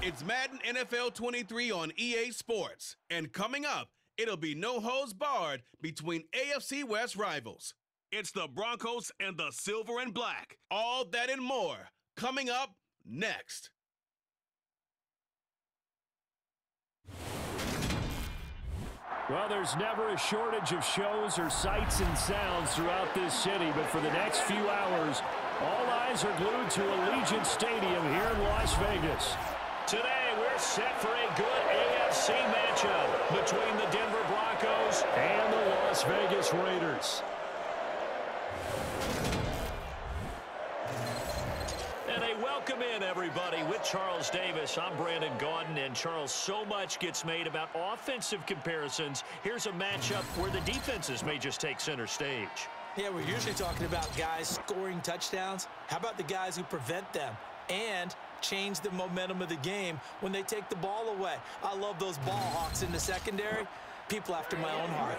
It's Madden NFL 23 on EA Sports. And coming up, it'll be no holds barred between AFC West rivals. It's the Broncos and the Silver and Black. All that and more coming up next. Well, there's never a shortage of shows or sights and sounds throughout this city, but for the next few hours, all eyes are glued to Allegiant Stadium here in Las Vegas. Today, we're set for a good AFC matchup between the Denver Broncos and the Las Vegas Raiders. And a welcome in, everybody, with Charles Davis. I'm Brandon Gaudin, and Charles, so much gets made about offensive comparisons. Here's a matchup where the defenses may just take center stage. Yeah, we're usually talking about guys scoring touchdowns. How about the guys who prevent them and change the momentum of the game when they take the ball away? I love those ball hawks in the secondary. People after my own heart.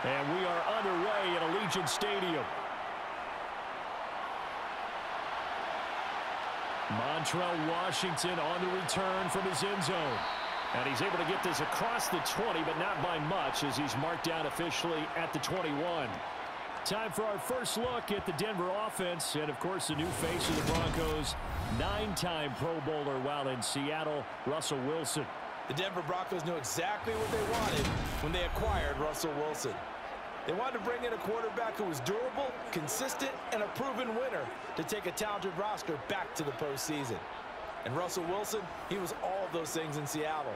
And we are underway at Allegiant Stadium. Montrell Washington on the return from his end zone. And he's able to get this across the 20, but not by much, as he's marked down officially at the 21. Time for our first look at the Denver offense. And, of course, the new face of the Broncos, 9-time Pro Bowler while in Seattle, Russell Wilson. The Denver Broncos knew exactly what they wanted when they acquired Russell Wilson. They wanted to bring in a quarterback who was durable, consistent, and a proven winner to take a talented roster back to the postseason. And Russell Wilson, he was all of those things in Seattle.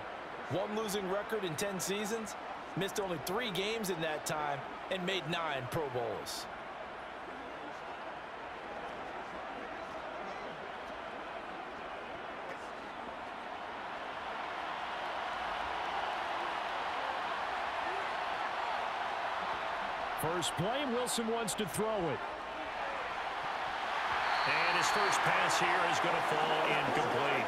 One losing record in 10 seasons, missed only 3 games in that time, and made 9 Pro Bowls. First play, Wilson wants to throw it. And his first pass here is going to fall incomplete.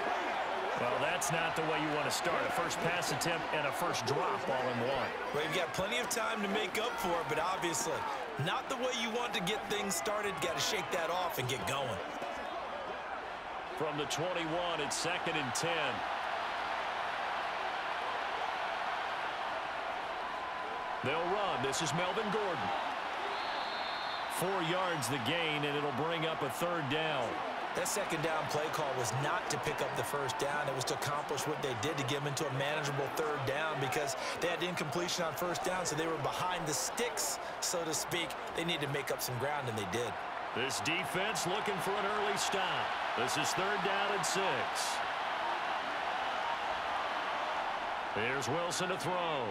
Well, that's not the way you want to start. A first pass attempt and a first drop all in one. Well, you've got plenty of time to make up for it, but obviously not the way you want to get things started. Got to shake that off and get going. From the 21, it's 2nd and 10. They'll run. This is Melvin Gordon. 4 yards the gain, and it'll bring up a 3rd down. That second down play call was not to pick up the first down. It was to accomplish what they did to get them into a manageable 3rd down because they had incompletion on first down, so they were behind the sticks, so to speak. They needed to make up some ground, and they did. This defense looking for an early stop. This is 3rd down and 6. Here's Wilson to throw.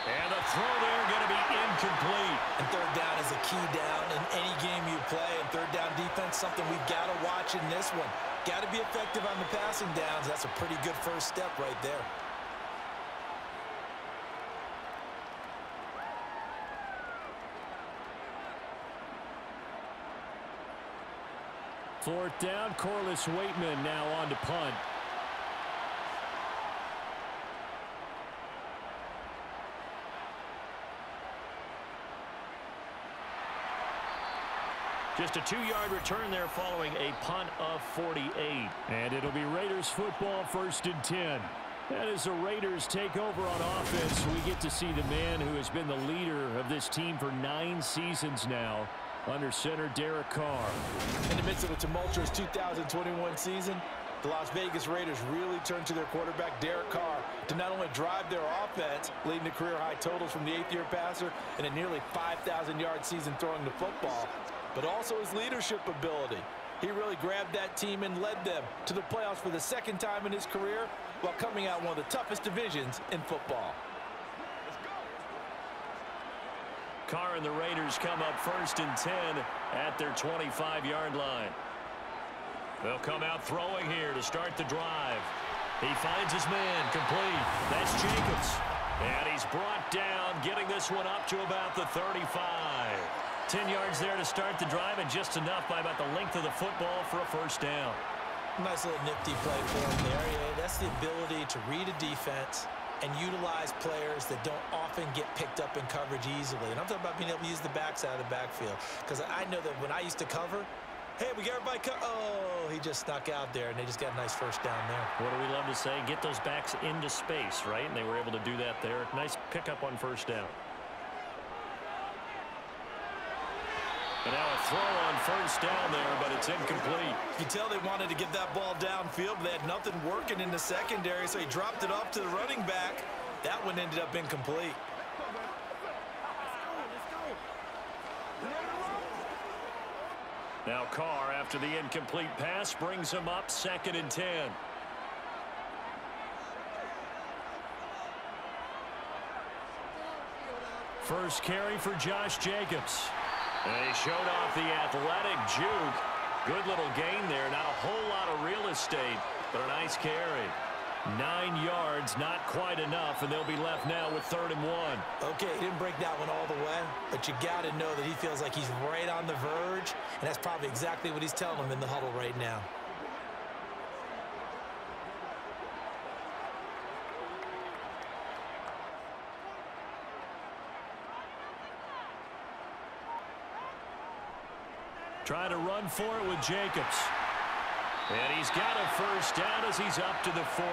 And the throw there going to be incomplete. And 3rd down is a key down in any game you play. And 3rd down defense, something we've got to watch in this one. Got to be effective on the passing downs. That's a pretty good first step right there. Fourth down, Corliss Waitman now on to punt. Just a 2-yard return there following a punt of 48. And it'll be Raiders football, 1st and 10. And as the Raiders take over on offense, we get to see the man who has been the leader of this team for 9 seasons now, under center Derek Carr. In the midst of a tumultuous 2021 season, The Las Vegas Raiders really turned to their quarterback, Derek Carr, to not only drive their offense, leading to career-high totals from the 8th-year passer and a nearly 5,000-yard season throwing the football, but also his leadership ability. He really grabbed that team and led them to the playoffs for the 2nd time in his career while coming out one of the toughest divisions in football. Carr and the Raiders come up 1st and 10 at their 25-yard line. They'll come out throwing here to start the drive. He finds his man, complete. That's Jacobs. And he's brought down, getting this one up to about the 35. 10 yards there to start the drive, and just enough by about the length of the football for a 1st down. Nice little nifty play for him there. Yeah, that's the ability to read a defense and utilize players that don't often get picked up in coverage easily. And I'm talking about being able to use the backside of the backfield. Because I know that when I used to cover, hey, we got everybody oh, he just snuck out there, and they just got a nice 1st down there. What do we love to say? Get those backs into space, right? And they were able to do that there. Nice pickup on 1st down. And now a throw on 1st down there, but it's incomplete. You can tell they wanted to get that ball downfield, but they had nothing working in the secondary, so he dropped it off to the running back. That one ended up incomplete. Now Carr, after the incomplete pass, brings him up 2nd and 10. First carry for Josh Jacobs. And he showed off the athletic juke. Good little gain there. Not a whole lot of real estate, but a nice carry. 9 yards, not quite enough, and they'll be left now with 3rd and 1. Okay, he didn't break that one all the way, but you got to know that he feels like he's right on the verge, and that's probably exactly what he's telling them in the huddle right now. Try to run for it with Jacobs. And he's got a 1st down as he's up to the 48.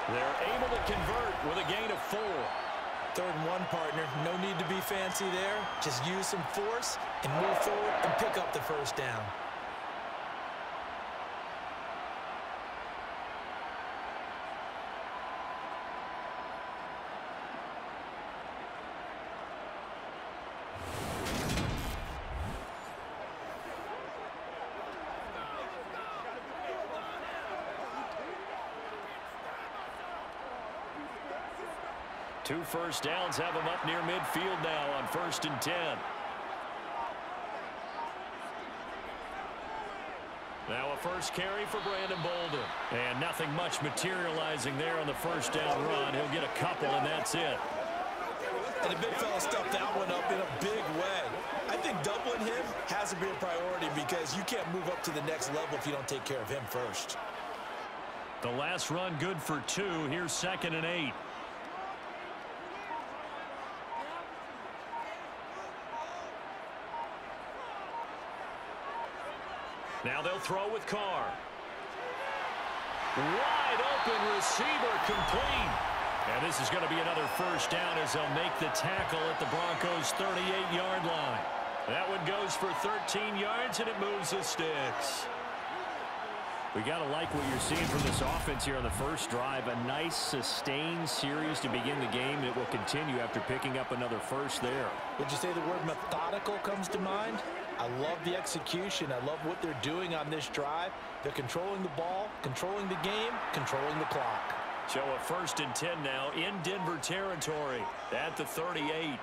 They're able to convert with a gain of 4. 3rd and 1, partner. No need to be fancy there. Just use some force and move forward and pick up the 1st down. Two 1st downs have him up near midfield now on 1st and 10. Now a 1st carry for Brandon Bolden. And nothing much materializing there on the 1st down run. He'll get a couple, and that's it. And the big fella stuffed that one up in a big way. I think doubling him has to be a priority because you can't move up to the next level if you don't take care of him first. The last run good for 2. Here's 2nd and 8. Now they'll throw with Carr. Wide open receiver, complete. And this is going to be another 1st down as they'll make the tackle at the Broncos' 38-yard line. That one goes for 13 yards, and it moves the sticks. We got to like what you're seeing from this offense here on the 1st drive. A nice, sustained series to begin the game. It will continue after picking up another 1st there. Would you say the word methodical comes to mind? I love the execution. I love what they're doing on this drive. They're controlling the ball, controlling the game, controlling the clock. So a 1st and 10 now in Denver territory at the 38.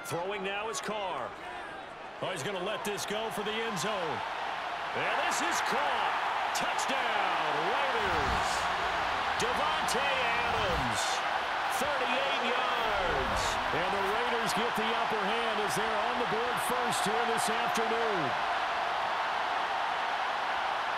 Throwing now is Carr. Oh, he's going to let this go for the end zone. And this is caught. Touchdown, Raiders. Devontae Adams, 38 yards. And the Raiders get the upper hand as they're on the board first here this afternoon.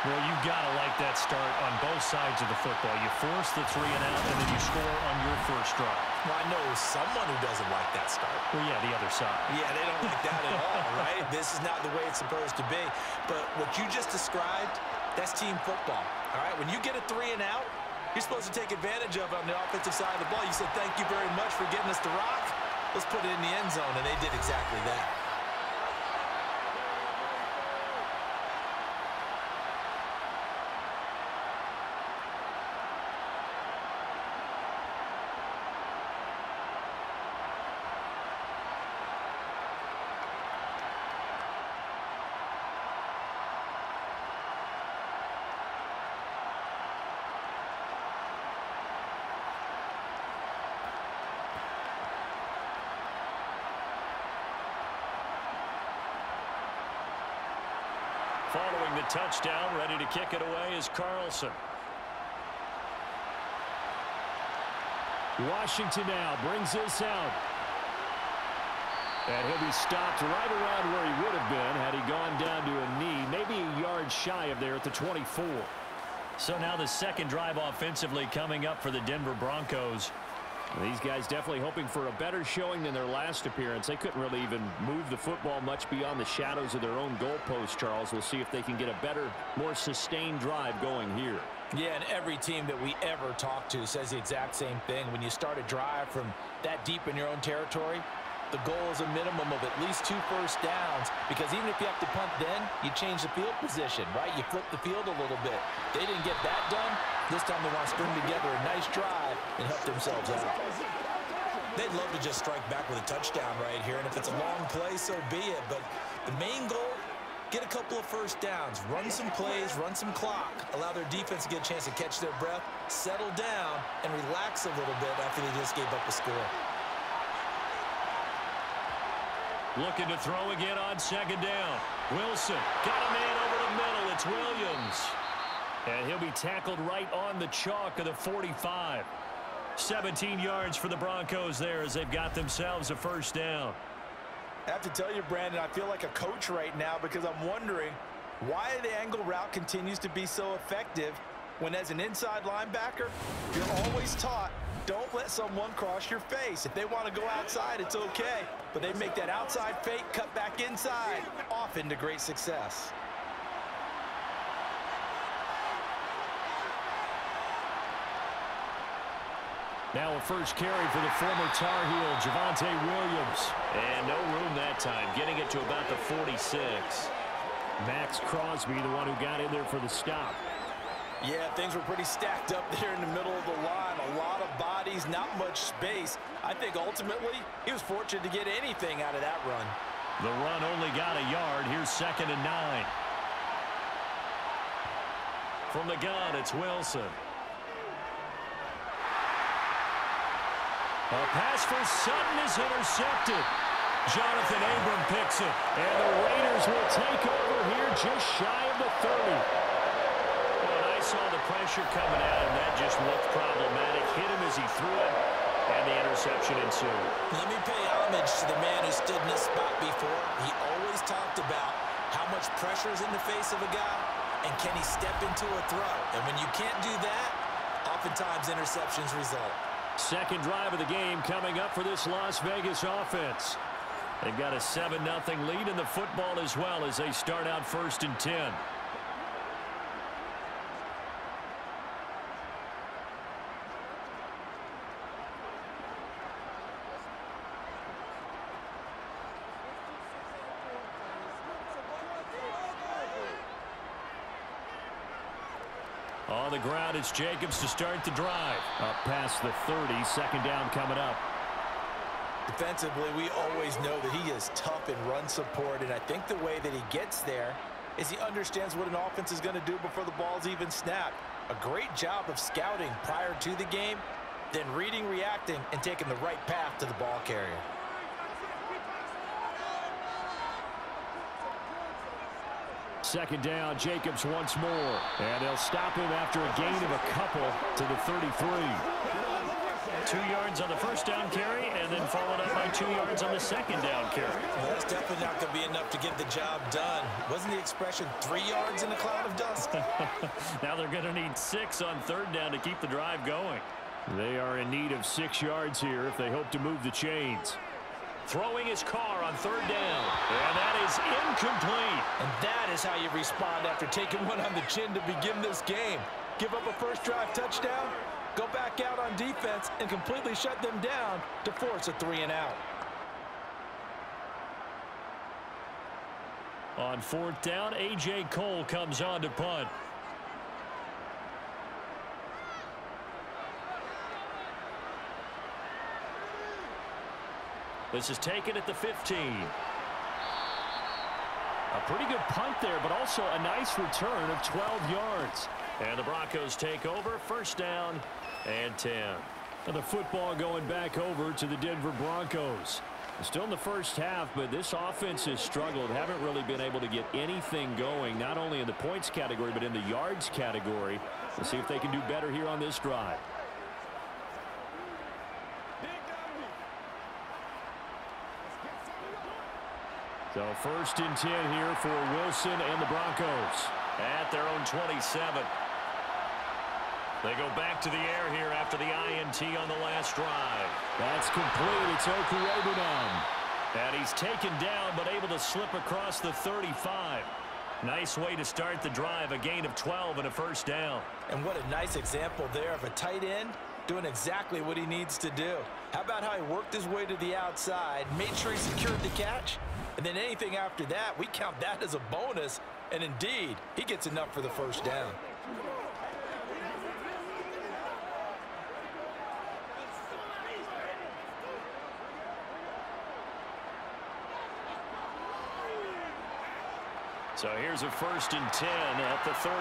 Well, you've got to like that start on both sides of the football. You force the 3 and out, and then you score on your 1st drive. Well, I know someone who doesn't like that start. Well, yeah, the other side. Yeah, they don't like that at all, right? This is not the way it's supposed to be. But what you just described, that's team football, all right? When you get a 3 and out, you're supposed to take advantage of it on the offensive side of the ball. You said, thank you very much for getting us the rock. Let's put it in the end zone, and they did exactly that. touchdown. Ready to kick it away is Carlson. Washington now brings this out. And he'll be stopped right around where he would have been had he gone down to a knee, maybe a yard shy of there at the 24. So now the second drive offensively coming up for the Denver Broncos. These guys definitely hoping for a better showing than their last appearance. They couldn't really even move the football much beyond the shadows of their own goalpost, Charles. We'll see if they can get a better, more sustained drive going here. Yeah, and every team that we ever talk to says the exact same thing. When you start a drive from that deep in your own territory, the goal is a minimum of at least 2 first downs, because even if you have to punt then, you change the field position, right? You flip the field a little bit. They didn't get that done. This time they want to string together a nice drive and help themselves out. They'd love to just strike back with a touchdown right here, and if it's a long play, so be it. But the main goal, get a couple of first downs, run some plays, run some clock, allow their defense to get a chance to catch their breath, settle down, and relax a little bit after they just gave up a score. Looking to throw again on second down. Wilson got a man over the middle. It's Williams. And he'll be tackled right on the chalk of the 45. 17 yards for the Broncos there as they've got themselves a first down. I have to tell you, Brandon, I feel like a coach right now, because I'm wondering why the angle route continues to be so effective when, as an inside linebacker, you're always taught, don't let someone cross your face. If they want to go outside, it's okay. But they make that outside fake, cut back inside, often to great success. Now a first carry for the former Tar Heel, Javonte Williams. And no room that time, getting it to about the 46. Max Crosby, the one who got in there for the stop. Yeah, things were pretty stacked up there in the middle of the line. A lot of bodies, not much space. I think ultimately he was fortunate to get anything out of that run. The run only got a yard. Here's 2nd and 9. From the gun, it's Wilson. A pass for Sutton is intercepted. Jonathan Abram picks it. And the Raiders will take over here just shy of the 30. Saw the pressure coming out, and that just looked problematic. Hit him as he threw it, and the interception ensued. Let me pay homage to the man who stood in this spot before. He always talked about how much pressure is in the face of a guy, and can he step into a throw. And when you can't do that, oftentimes interceptions result. Second drive of the game coming up for this Las Vegas offense. They've got a 7-0 lead in the football as well as they start out 1st and 10. On the ground, it's Jacobs to start the drive. Up past the 30, 2nd down coming up. Defensively, we always know that he is tough in run support, and I think the way that he gets there is he understands what an offense is going to do before the ball's even snapped. A great job of scouting prior to the game, then reading, reacting, and taking the right path to the ball carrier. Second down, Jacobs once more. And they'll stop him after a gain of a couple to the 33. 2 yards on the first down carry, and then followed up by 2 yards on the second down carry. Well, that's definitely not going to be enough to get the job done. Wasn't the expression 3 yards in a cloud of dust? Now they're going to need 6 on 3rd down to keep the drive going. They are in need of 6 yards here if they hope to move the chains. Throwing his car on 3rd down. And that is incomplete. And that is how you respond after taking one on the chin to begin this game. Give up a first drive touchdown, go back out on defense, and completely shut them down to force a 3-and-out. On 4th down, A.J. Cole comes on to punt. This is taken at the 15. A pretty good punt there, but also a nice return of 12 yards. And the Broncos take over, 1st down and 10. And the football going back over to the Denver Broncos. Still in the first half, but this offense has struggled. Haven't really been able to get anything going, not only in the points category, but in the yards category. We'll see if they can do better here on this drive. So 1st and 10 here for Wilson and the Broncos at their own 27. They go back to the air here after the INT on the last drive. That's complete. It's Okuwebunam. And he's taken down but able to slip across the 35. Nice way to start the drive. A gain of 12 and a first down. And what a nice example there of a tight end doing exactly what he needs to do. How about how he worked his way to the outside, made sure he secured the catch, and then anything after that, we count that as a bonus. And indeed, he gets enough for the first down. So here's a 1st and 10 at the 38.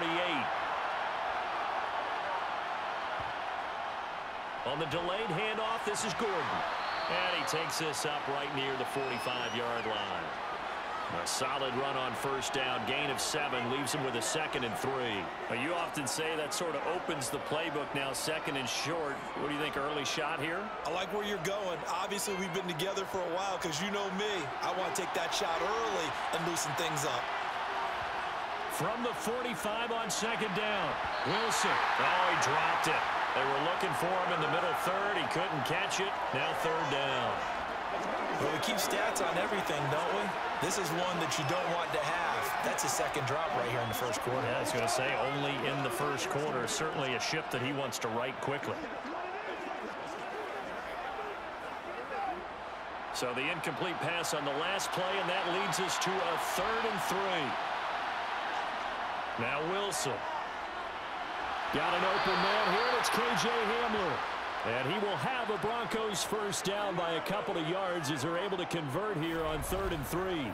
On the delayed handoff, this is Gordon. And he takes this up right near the 45-yard line. A solid run on first down. Gain of 7 leaves him with a 2nd and 3. Now, you often say that sort of opens the playbook now, 2nd and short. What do you think, early shot here? I like where you're going. Obviously, we've been together for a while because you know me. I want to take that shot early and loosen things up. From the 45 on 2nd down. Wilson. Oh, he dropped it. They were looking for him in the middle third. He couldn't catch it. Now 3rd down. Well, we keep stats on everything, don't we? This is one that you don't want to have. That's a 2nd drop right here in the 1st quarter. Yeah, I was going to say only in the 1st quarter. Certainly a ship that he wants to right quickly. So the incomplete pass on the last play, and that leads us to a 3rd and 3. Now Wilson. Got an open man here, and it's K.J. Hamler. And he will have a Broncos first down by a couple of yards as they're able to convert here on 3rd and 3.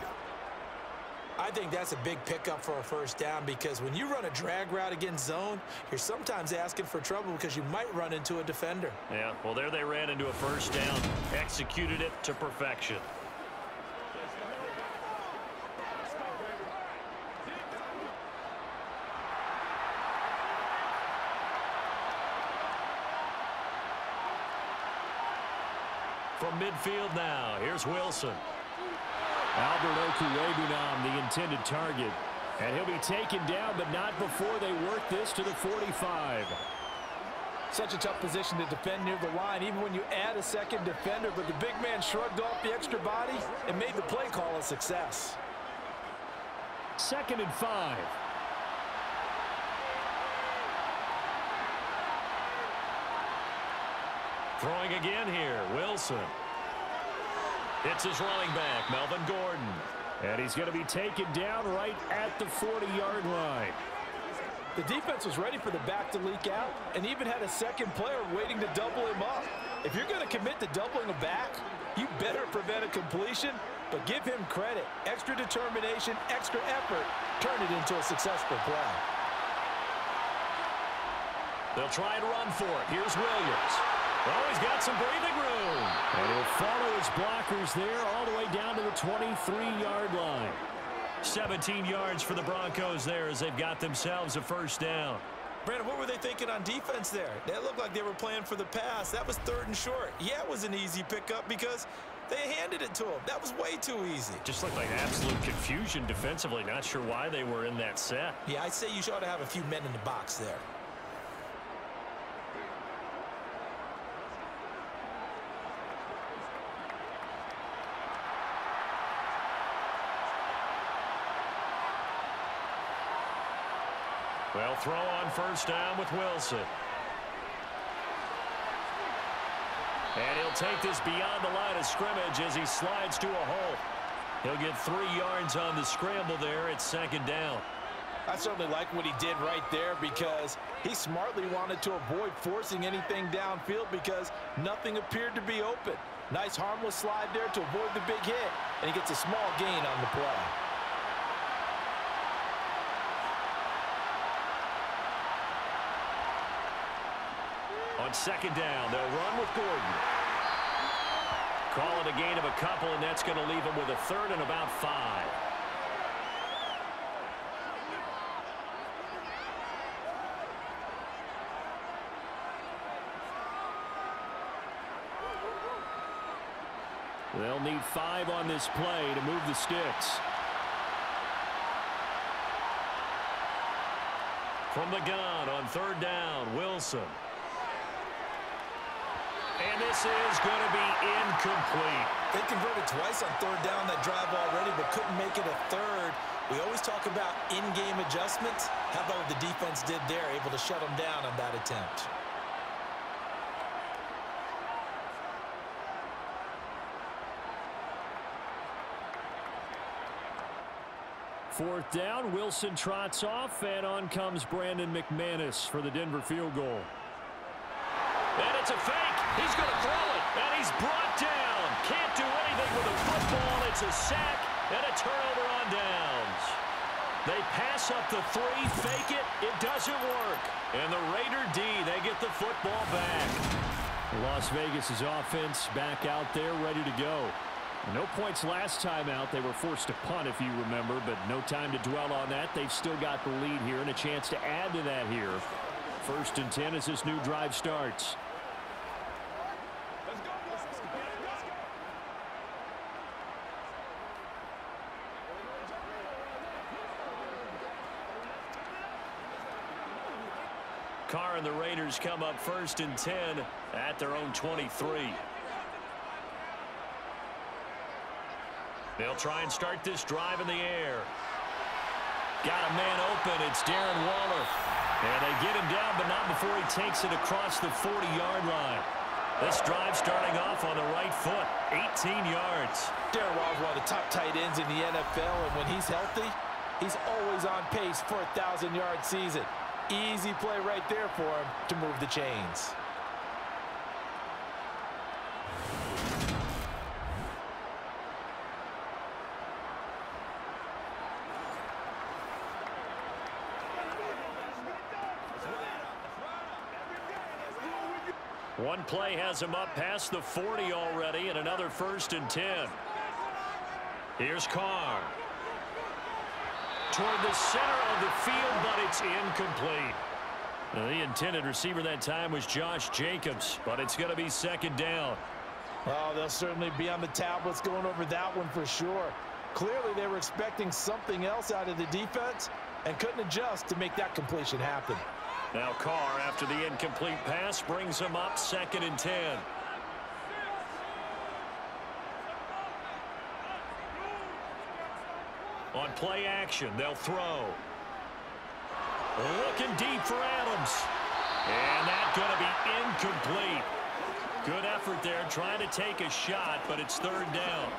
I think that's a big pickup for a first down because when you run a drag route against zone, you're sometimes asking for trouble because you might run into a defender. Yeah, well, there they ran into a first down, executed it to perfection. From midfield now, here's Wilson. Albert Okuwebunam, the intended target. And he'll be taken down, but not before they work this to the 45. Such a tough position to defend near the line, even when you add a 2nd defender, but the big man shrugged off the extra body and made the play call a success. 2nd and 5. Throwing again here, Wilson. It's his running back, Melvin Gordon. And he's going to be taken down right at the 40-yard line. The defense was ready for the back to leak out and even had a 2nd player waiting to double him up. If you're going to commit to doubling a back, you better prevent a completion, but give him credit. Extra determination, extra effort, turn it into a successful play. They'll try and run for it. Here's Williams. Oh, he's got some breathing room. And he'll follow his blockers there all the way down to the 23-yard line. 17 yards for the Broncos there as they've got themselves a first down. Brandon, what were they thinking on defense there? They looked like they were playing for the pass. That was 3rd and short. Yeah, it was an easy pickup because they handed it to him. That was way too easy. Just looked like absolute confusion defensively. Not sure why they were in that set. Yeah, I'd say you ought to have a few men in the box there. Well, throw on first down with Wilson. And he'll take this beyond the line of scrimmage as he slides to a hole. He'll get 3 yards on the scramble there. It's 2nd down. I certainly like what he did right there because he smartly wanted to avoid forcing anything downfield because nothing appeared to be open. Nice harmless slide there to avoid the big hit, and he gets a small gain on the play. On 2nd down, they'll run with Gordon. Call it a gain of a couple, and that's going to leave them with a third and about 5. They'll need 5 on this play to move the sticks. From the gun on 3rd down, Wilson. And this is going to be incomplete. They converted twice on 3rd down that drive already, but couldn't make it a third. We always talk about in-game adjustments. How about what the defense did there, able to shut them down on that attempt? Fourth down, Wilson trots off, and on comes Brandon McManus for the Denver field goal. And it's a fake. He's going to throw it, and he's brought down. Can't do anything with the football. It's a sack and a turnover on downs. They pass up the 3, fake it. It doesn't work. And the Raider D, they get the football back. Las Vegas's offense back out there, ready to go. No points last time out. They were forced to punt, if you remember, but no time to dwell on that. They've still got the lead here and a chance to add to that here. 1st and 10 as this new drive starts. Carr and the Raiders come up 1st and 10 at their own 23. They'll try and start this drive in the air. Got a man open. It's Darren Waller. And they get him down, but not before he takes it across the 40-yard line. This drive starting off on the right foot. 18 yards. Darren Waller's one of the top tight ends in the NFL, and when he's healthy, he's always on pace for a 1,000-yard season. Easy play right there for him to move the chains. One play has him up past the 40 already, and another 1st and 10. Here's Carr. Toward the center of the field, but it's incomplete. The intended receiver that time was Josh Jacobs, but it's going to be 2nd down. Oh, they'll certainly be on the tablets going over that one for sure. Clearly, they were expecting something else out of the defense and couldn't adjust to make that completion happen. Now Carr, after the incomplete pass, brings him up 2nd and 10. On play action, they'll throw. Looking deep for Adams. And that's going to be incomplete. Good effort there, trying to take a shot, but it's 3rd down.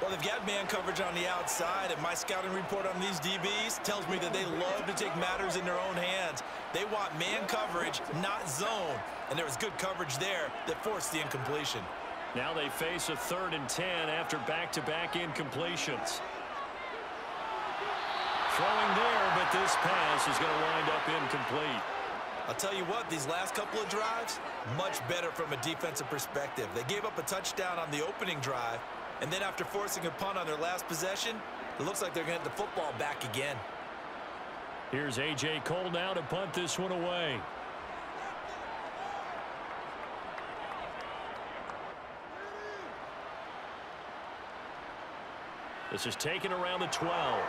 Well, they've got man coverage on the outside, and my scouting report on these DBs tells me that they love to take matters in their own hands. They want man coverage, not zone. And there was good coverage there that forced the incompletion. Now they face a 3rd and 10 after back-to-back incompletions. Throwing there, but this pass is going to wind up incomplete. I'll tell you what, these last couple of drives, much better from a defensive perspective. They gave up a touchdown on the opening drive, and then after forcing a punt on their last possession, it looks like they're going to get the football back again. Here's A.J. Cole now to punt this one away. This is taken around the 12.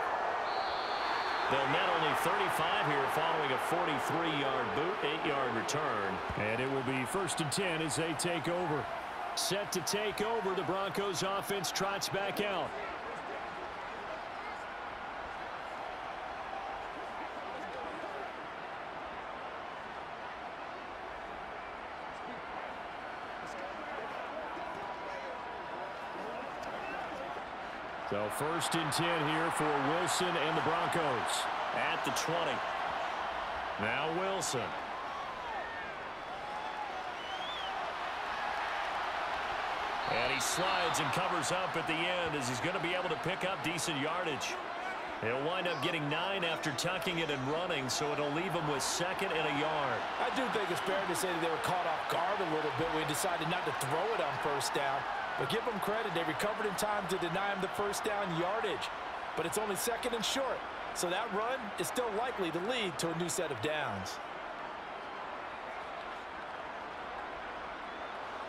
They'll net only 35 here following a 43-yard boot, 8-yard return. And it will be 1st and 10 as they take over. Set to take over, the Broncos offense trots back out. So 1st and 10 here for Wilson and the Broncos at the 20. Now Wilson. And he slides and covers up at the end as he's going to be able to pick up decent yardage. He'll wind up getting 9 after tucking it and running, so it'll leave him with 2nd and a yard. I do think it's fair to say that they were caught off guard a little bit when he decided not to throw it on 1st down. But give them credit, they recovered in time to deny him the first down yardage. But it's only second and short, so that run is still likely to lead to a new set of downs.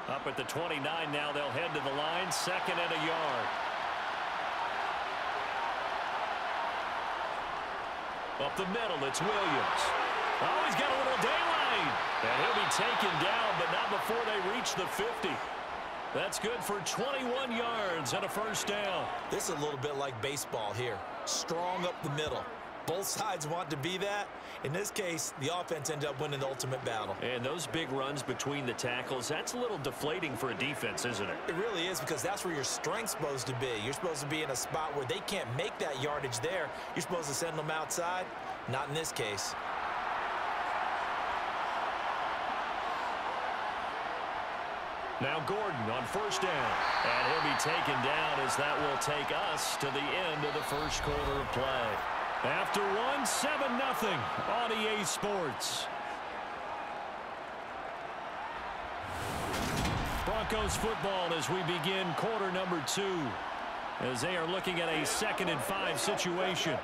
Up at the 29 now, they'll head to the line, second and a yard. Up the middle, it's Williams. Oh, he's got a little daylight. And he'll be taken down, but not before they reach the 50. That's good for 21 yards and a first down. This is a little bit like baseball here. Strong up the middle. Both sides want to be that. In this case, the offense ended up winning the ultimate battle. And those big runs between the tackles, that's a little deflating for a defense, isn't it? It really is, because that's where your strength's supposed to be. You're supposed to be in a spot where they can't make that yardage there. You're supposed to send them outside. Not in this case. Now Gordon on first down. And he'll be taken down as that will take us to the end of the first quarter of play. After one, 7-0 on EA Sports. Broncos football as we begin quarter number 2, as they are looking at a 2nd and 5 situation.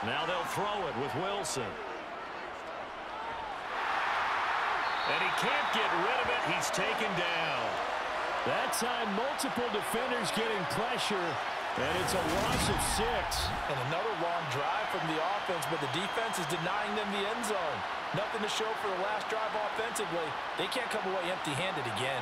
Now they'll throw it with Wilson. And he can't get rid of it. He's taken down. That time, multiple defenders getting pressure, and it's a loss of 6. And another long drive from the offense, but the defense is denying them the end zone. Nothing to show for the last drive offensively. They can't come away empty-handed again.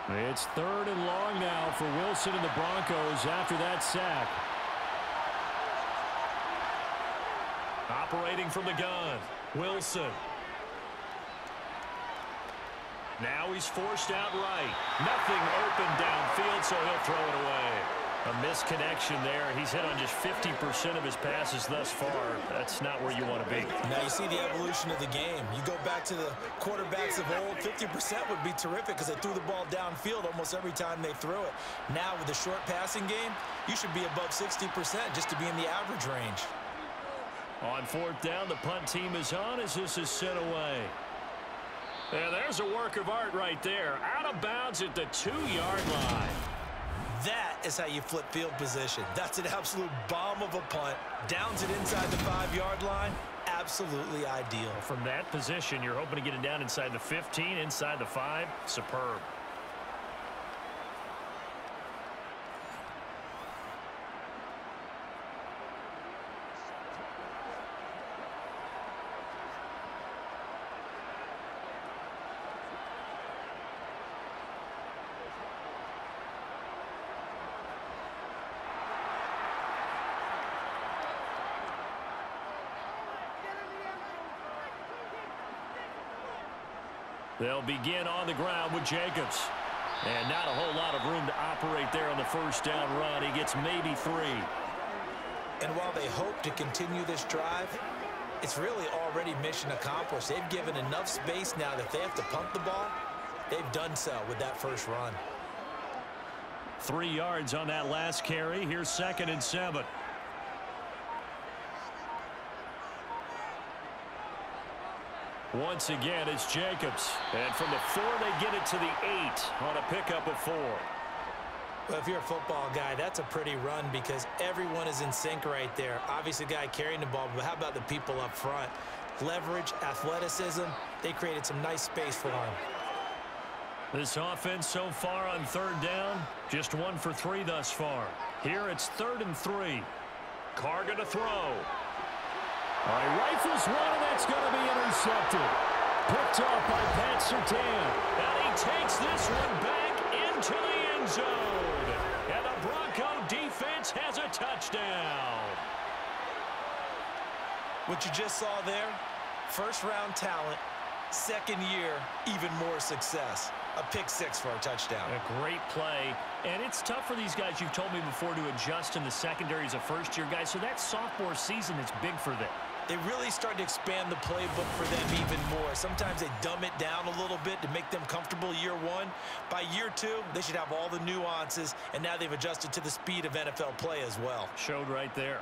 It's 3rd and long now for Wilson and the Broncos after that sack. Operating from the gun, Wilson. Now he's forced out right. Nothing open downfield, so he'll throw it away. A misconnection there. He's hit on just 50% of his passes thus far. That's not where you want to be. Now you see the evolution of the game. You go back to the quarterbacks of old, 50% would be terrific because they threw the ball downfield almost every time they threw it. Now with the short passing game, you should be above 60% just to be in the average range. On 4th down, the punt team is on as this is sent away. And there's a work of art right there. Out of bounds at the 2-yard line. That is how you flip field position. That's an absolute bomb of a punt. Downs it inside the 5-yard line. Absolutely ideal. From that position, you're hoping to get it down inside the 15, inside the 5. Superb. They'll begin on the ground with Jacobs. And not a whole lot of room to operate there on the first down run. He gets maybe 3. And while they hope to continue this drive, it's really already mission accomplished. They've given enough space now that if they have to punt the ball, they've done so with that first run. 3 yards on that last carry. Here's 2nd and 7. Once again, it's Jacobs. And from the 4, they get it to the 8 on a pickup of 4. Well, if you're a football guy, that's a pretty run because everyone is in sync right there. Obviously, the guy carrying the ball, but how about the people up front? Leverage, athleticism, they created some nice space for him. This offense so far on 3rd down, just 1 for 3 thus far. Here it's 3rd and 3. Carr going to throw. He rifles one, and that's going to be intercepted. Picked off by Pat Surtain. And he takes this one back into the end zone. And the Bronco defense has a touchdown. What you just saw there, First-round talent, second year, even more success. A pick six for a touchdown. A great play. And it's tough for these guys, you've told me before, to adjust in the secondary as a first-year guy. So that sophomore season is big for them. They really started to expand the playbook for them even more. Sometimes they dumb it down a little bit to make them comfortable year one. By year two, they should have all the nuances, and now they've adjusted to the speed of NFL play as well. Showed right there.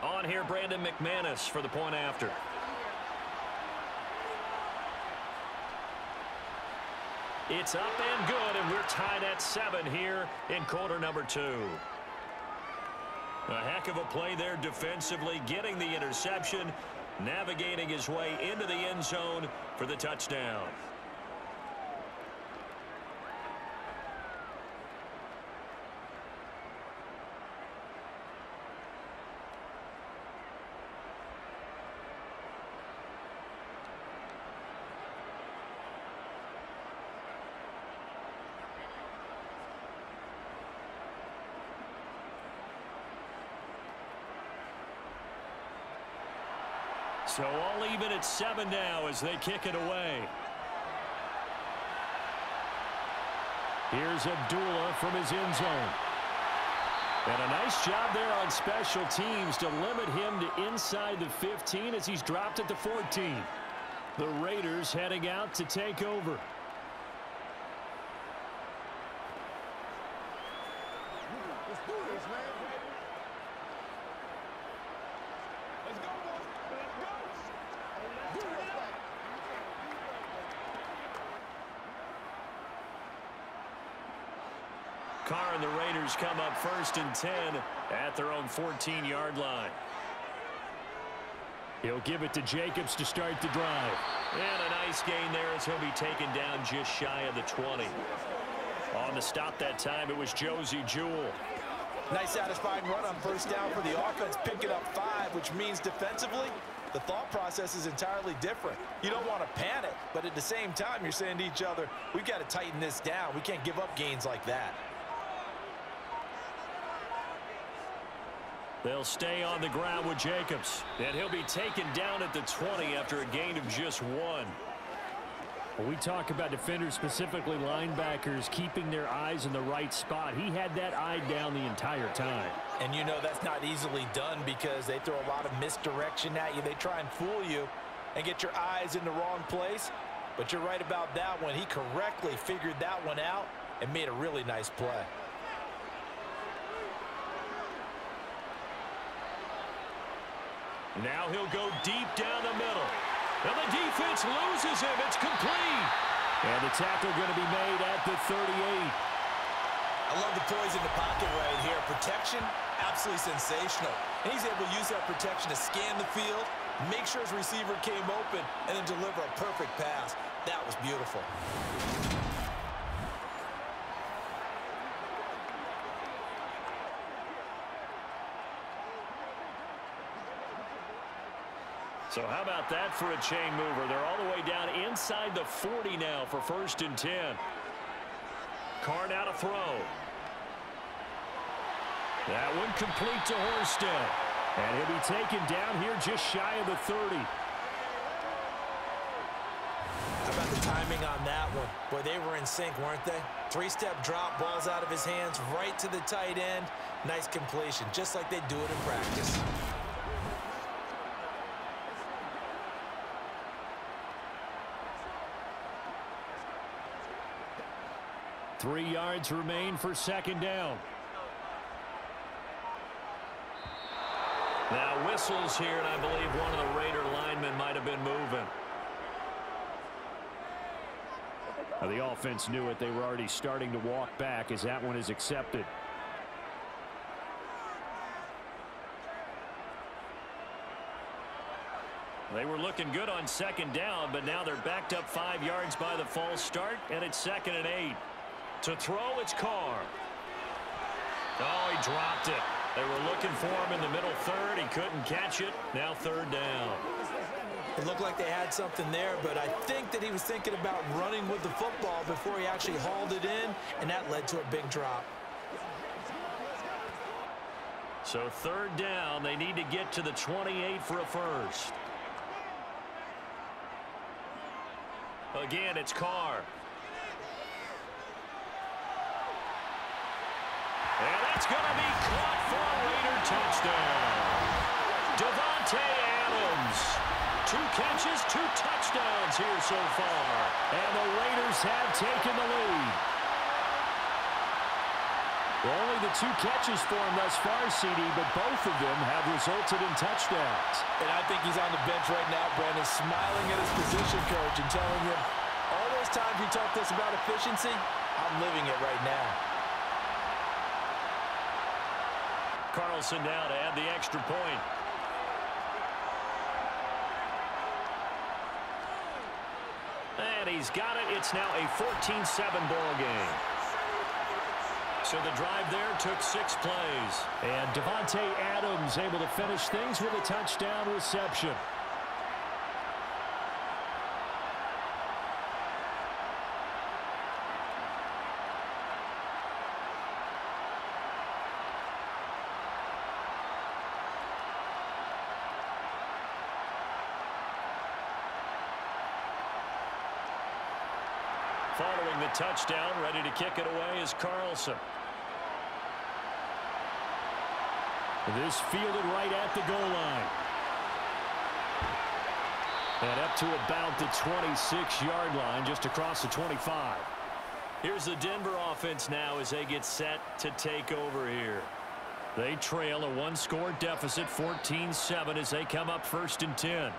On here, Brandon McManus for the point after. It's up and good, and we're tied at 7 here in quarter number 2. A heck of a play there defensively, getting the interception, navigating his way into the end zone for the touchdown. So all even at 7 now as they kick it away. Here's Abdullah from his end zone. And a nice job there on special teams to limit him to inside the 15 as he's dropped at the 14. The Raiders heading out to take over. Carr and the Raiders come up 1st and 10 at their own 14-yard line. He'll give it to Jacobs to start the drive. And a nice gain there as he'll be taken down just shy of the 20. On the stop that time, it was Josie Jewell. Nice satisfying run on first down for the offense, picking up 5, which means defensively, the thought process is entirely different. You don't want to panic, but at the same time, you're saying to each other, we've got to tighten this down. We can't give up gains like that. They'll stay on the ground with Jacobs. And he'll be taken down at the 20 after a gain of just 1. When we talk about defenders, specifically linebackers, keeping their eyes in the right spot, he had that eye down the entire time. And you know that's not easily done because they throw a lot of misdirection at you. They try and fool you and get your eyes in the wrong place. But you're right about that one. He correctly figured that one out and made a really nice play. Now he'll go deep down the middle. And the defense loses him. It's complete. And the tackle going to be made at the 38. I love the poise in the pocket right here. Protection, absolutely sensational. And he's able to use that protection to scan the field, make sure his receiver came open, and then deliver a perfect pass. That was beautiful. So how about that for a chain mover? They're all the way down inside the 40 now for 1st and 10. Carr now to throw. That one complete to Horsted. And he'll be taken down here just shy of the 30. How about the timing on that one? Boy, they were in sync, weren't they? 3-step drop, balls out of his hands, right to the tight end. Nice completion, just like they do it in practice. 3 yards remain for 2nd down. Now whistles here, and I believe one of the Raider linemen might have been moving. Now the offense knew it. They were already starting to walk back as that one is accepted. They were looking good on 2nd down, but now they're backed up 5 yards by the false start, and it's 2nd and 8. To throw, it's Carr. Oh, he dropped it. They were looking for him in the middle 3rd. He couldn't catch it. Now 3rd down. It looked like they had something there, but I think that he was thinking about running with the football before he actually hauled it in, and that led to a big drop. So third down, they need to get to the 28 for a first. Again, it's Carr. And that's going to be caught for a Raider touchdown. Davante Adams. 2 catches, 2 touchdowns here so far. And the Raiders have taken the lead. Only the 2 catches for him thus far, CD, but both of them have resulted in touchdowns. And I think he's on the bench right now, Brandon, smiling at his position coach and telling him, all those times you talked to us about efficiency, I'm living it right now. Carlson now to add the extra point. And he's got it. It's now a 14-7 ball game. So the drive there took 6 plays. And Davante Adams able to finish things with a touchdown reception. Following the touchdown, ready to kick it away is Carlson. This fielded right at the goal line. And up to about the 26-yard line, just across the 25. Here's the Denver offense now as they get set to take over here. They trail a 1-score deficit, 14-7, as they come up 1st and 10.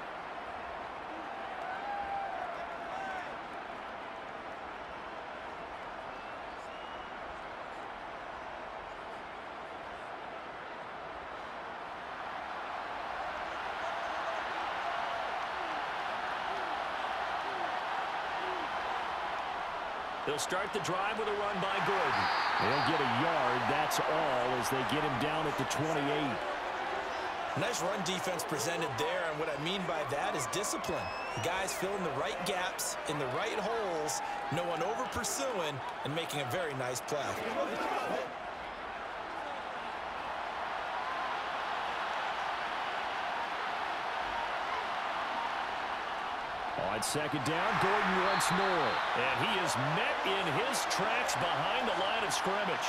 They'll start the drive with a run by Gordon. They'll get a yard, that's all, as they get him down at the 28. Nice run defense presented there, and what I mean by that is discipline. The guys filling the right gaps in the right holes, no one over-pursuing, and making a very nice play. On 2nd down, Gordon once more. And he is met in his tracks behind the line of scrimmage.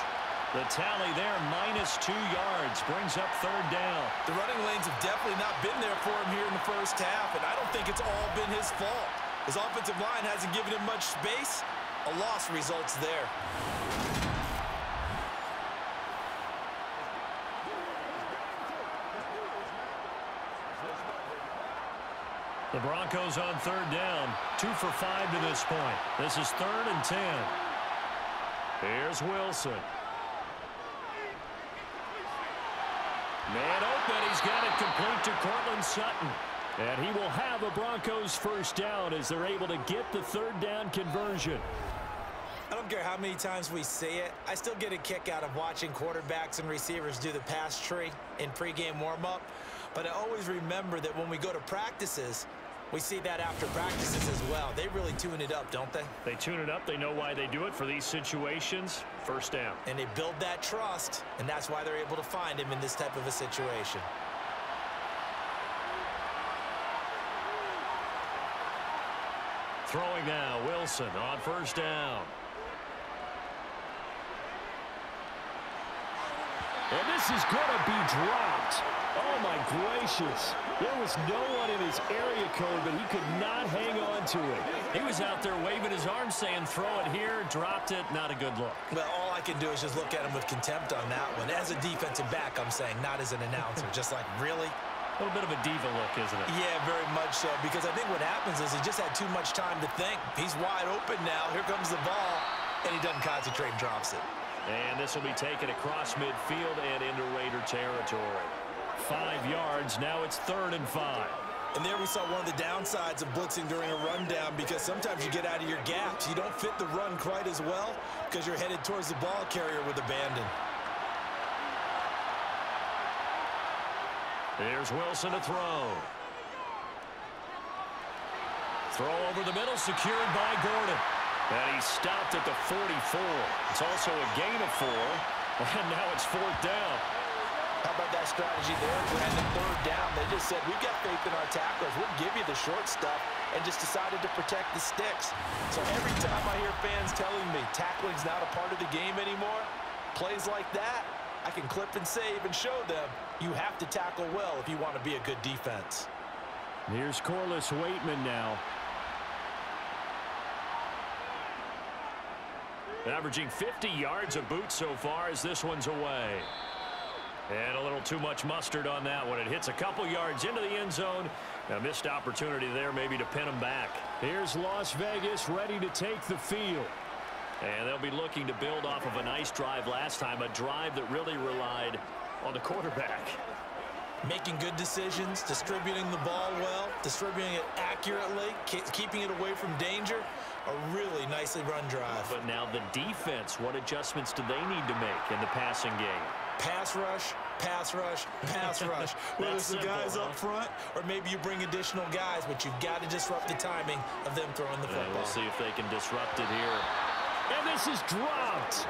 The tally there, -2 yards, brings up 3rd down. The running lanes have definitely not been there for him here in the first half, and I don't think it's all been his fault. His offensive line hasn't given him much space. A loss results there. The Broncos on 3rd down, 2 for 5 to this point. This is 3rd and 10. Here's Wilson. Man open, he's got it complete to Cortland Sutton. And he will have a Broncos 1st down as they're able to get the 3rd down conversion. I don't care how many times we say it, I still get a kick out of watching quarterbacks and receivers do the pass tree in pregame warm-up. But I always remember that when we go to practices, we see that after practices as well. They really tune it up, don't they? They tune it up. They know why they do it for these situations. 1st down. And they build that trust, and that's why they're able to find him in this type of a situation. Throwing now, Wilson on 1st down. And this is going to be dropped. Oh, my gracious. There was no one in his area code, but he could not hang on to it. He was out there waving his arms saying, throw it here, dropped it. Not a good look. Well, all I can do is just look at him with contempt on that one. As a defensive back, I'm saying, not as an announcer. Just like, really? A little bit of a diva look, isn't it? Yeah, very much so, because I think what happens is he just had too much time to think. He's wide open now. Here comes the ball, and he doesn't concentrate and drops it. And this will be taken across midfield and into Raider territory. 5 yards. Now it's 3rd and 5. And there we saw one of the downsides of blitzing during a rundown, because sometimes you get out of your gaps. You don't fit the run quite as well because you're headed towards the ball carrier with abandon. Here's Wilson to throw. Throw over the middle, secured by Gordon. And he stopped at the 44. It's also a gain of 4. And now it's 4th down. How about that strategy there, Brandon? Third down, they just said, we've got faith in our tacklers. We'll give you the short stuff, and just decided to protect the sticks. So every time I hear fans telling me tackling's not a part of the game anymore, plays like that, I can clip and save and show them you have to tackle well if you want to be a good defense. Here's Corliss Waitman now. Averaging 50 yards a boot so far as this one's away. And a little too much mustard on that one. It hits a couple yards into the end zone. A missed opportunity there maybe to pin him back. Here's Las Vegas ready to take the field. And they'll be looking to build off of a nice drive last time, a drive that really relied on the quarterback. Making good decisions, distributing the ball well, distributing it accurately, keeping it away from danger. A really nicely run drive. But now the defense, what adjustments do they need to make in the passing game? Pass rush, pass rush, pass rush. Whether it's the guys up front or maybe you bring additional guys, but you've got to disrupt the timing of them throwing the football. We'll see if they can disrupt it here. And this is dropped.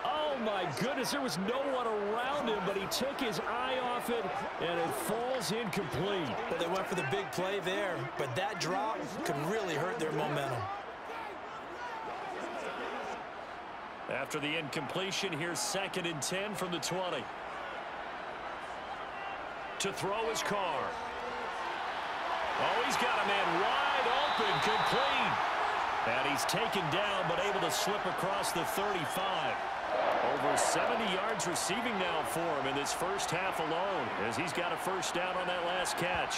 Oh, my goodness. There was no one around him, but he took his eye off it, and it falls incomplete. Well, they went for the big play there, but that drop could really hurt their momentum. After the incompletion, here's 2nd and 10 from the 20. To throw his Carr. Oh, he's got a man wide open, complete. And he's taken down, but able to slip across the 35. Over 70 yards receiving now for him in this first half alone, as he's got a first down on that last catch.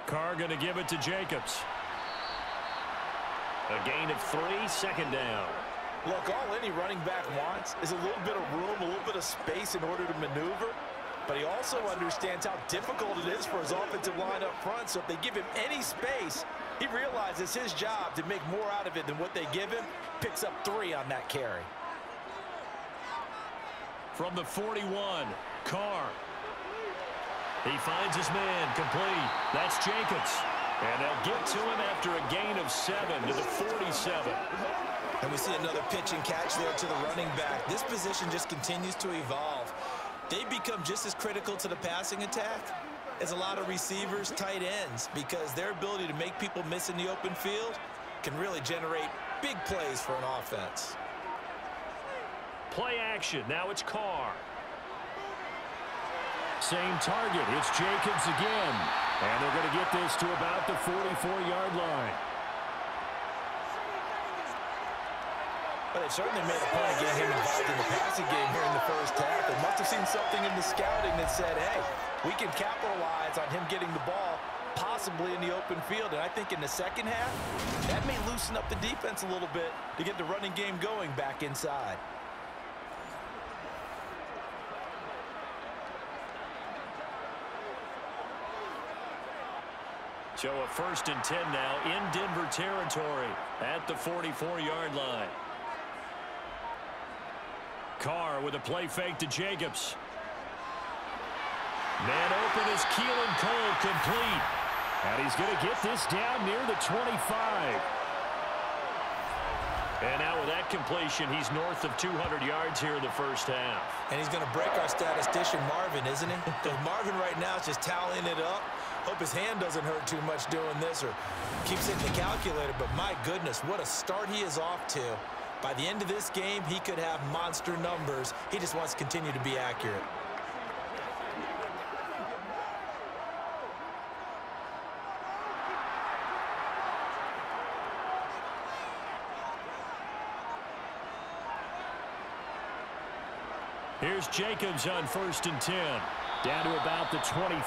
Carr going to give it to Jacobs. A gain of 3, 2nd down. Look, all any running back wants is a little bit of room, a little bit of space in order to maneuver. But he also understands how difficult it is for his offensive line up front. So if they give him any space, he realizes his job to make more out of it than what they give him. Picks up 3 on that carry. From the 41, Carr. He finds his man, complete. That's Jacobs. And they'll get to him after a gain of 7 to the 47. And we see another pitch and catch there to the running back. This position just continues to evolve. They become just as critical to the passing attack as a lot of receivers, tight ends, because their ability to make people miss in the open field can really generate big plays for an offense. Play action. Now it's Carr. Same target. It's Jacobs again. And they're going to get this to about the 44-yard line. But they certainly made a point of getting him involved in the passing game here in the first half. They must have seen something in the scouting that said, hey, we can capitalize on him getting the ball possibly in the open field. And I think in the second half, that may loosen up the defense a little bit to get the running game going back inside. So a 1st and 10 now in Denver territory at the 44-yard line. Carr with a play fake to Jacobs. Man open is Keelan Cole, complete. And he's going to get this down near the 25. And now with that completion, he's north of 200 yards here in the first half. And he's going to break our statistician Marvin, isn't he? Because Marvin right now is just tallying it up. Hope his hand doesn't hurt too much doing this or keeps hitting the calculator. But my goodness, what a start he is off to. By the end of this game, he could have monster numbers. He just wants to continue to be accurate. Here's Jacobs on 1st and 10. Down to about the 23.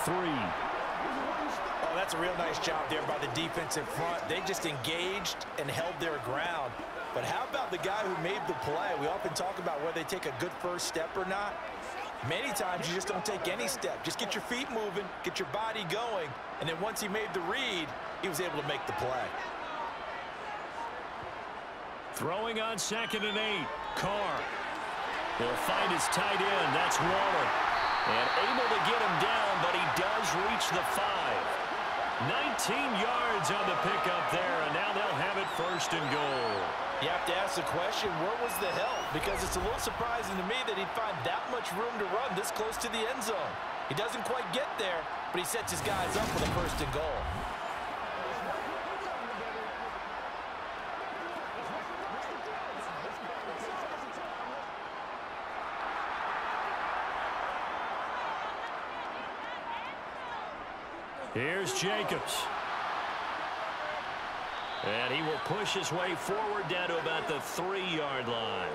Oh, that's a real nice job there by the defensive front. They just engaged and held their ground. But how about the guy who made the play? We often talk about whether they take a good first step or not. Many times you just don't take any step. Just get your feet moving, get your body going, and then once he made the read, he was able to make the play. Throwing on 2nd and 8. Carr. He'll find his tight end. That's Waller. And able to get him down, but he does reach the 5. 19 yards on the pickup there, and now they'll have it 1st and goal. You have to ask the question, where was the help? Because it's a little surprising to me that he'd find that much room to run this close to the end zone. He doesn't quite get there, but he sets his guys up for the 1st and goal. Here's Jacobs. And he will push his way forward down to about the 3-yard line.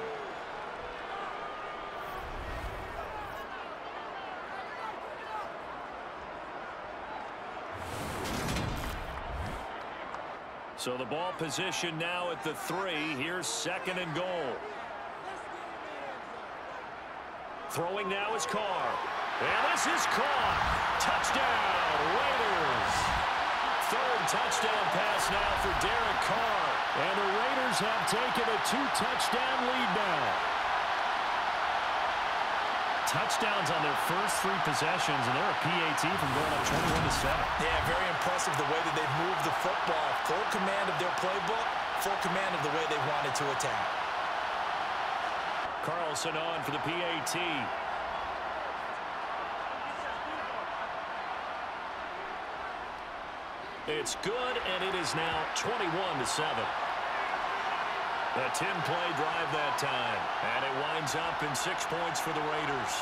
So the ball position now at the 3. Here's 2nd and goal. Throwing now is Carr. And this is caught. Touchdown, Raiders. 3rd touchdown pass now for Derek Carr. And the Raiders have taken a 2-touchdown lead now. Touchdowns on their first 3 possessions, and they're a PAT from going up 21-7. Yeah, very impressive the way that they've moved the football. Full command of their playbook, full command of the way they wanted to attack. Carlson on for the PAT. It's good, and it is now 21-7. A 10-play drive that time, and it winds up in 6 points for the Raiders.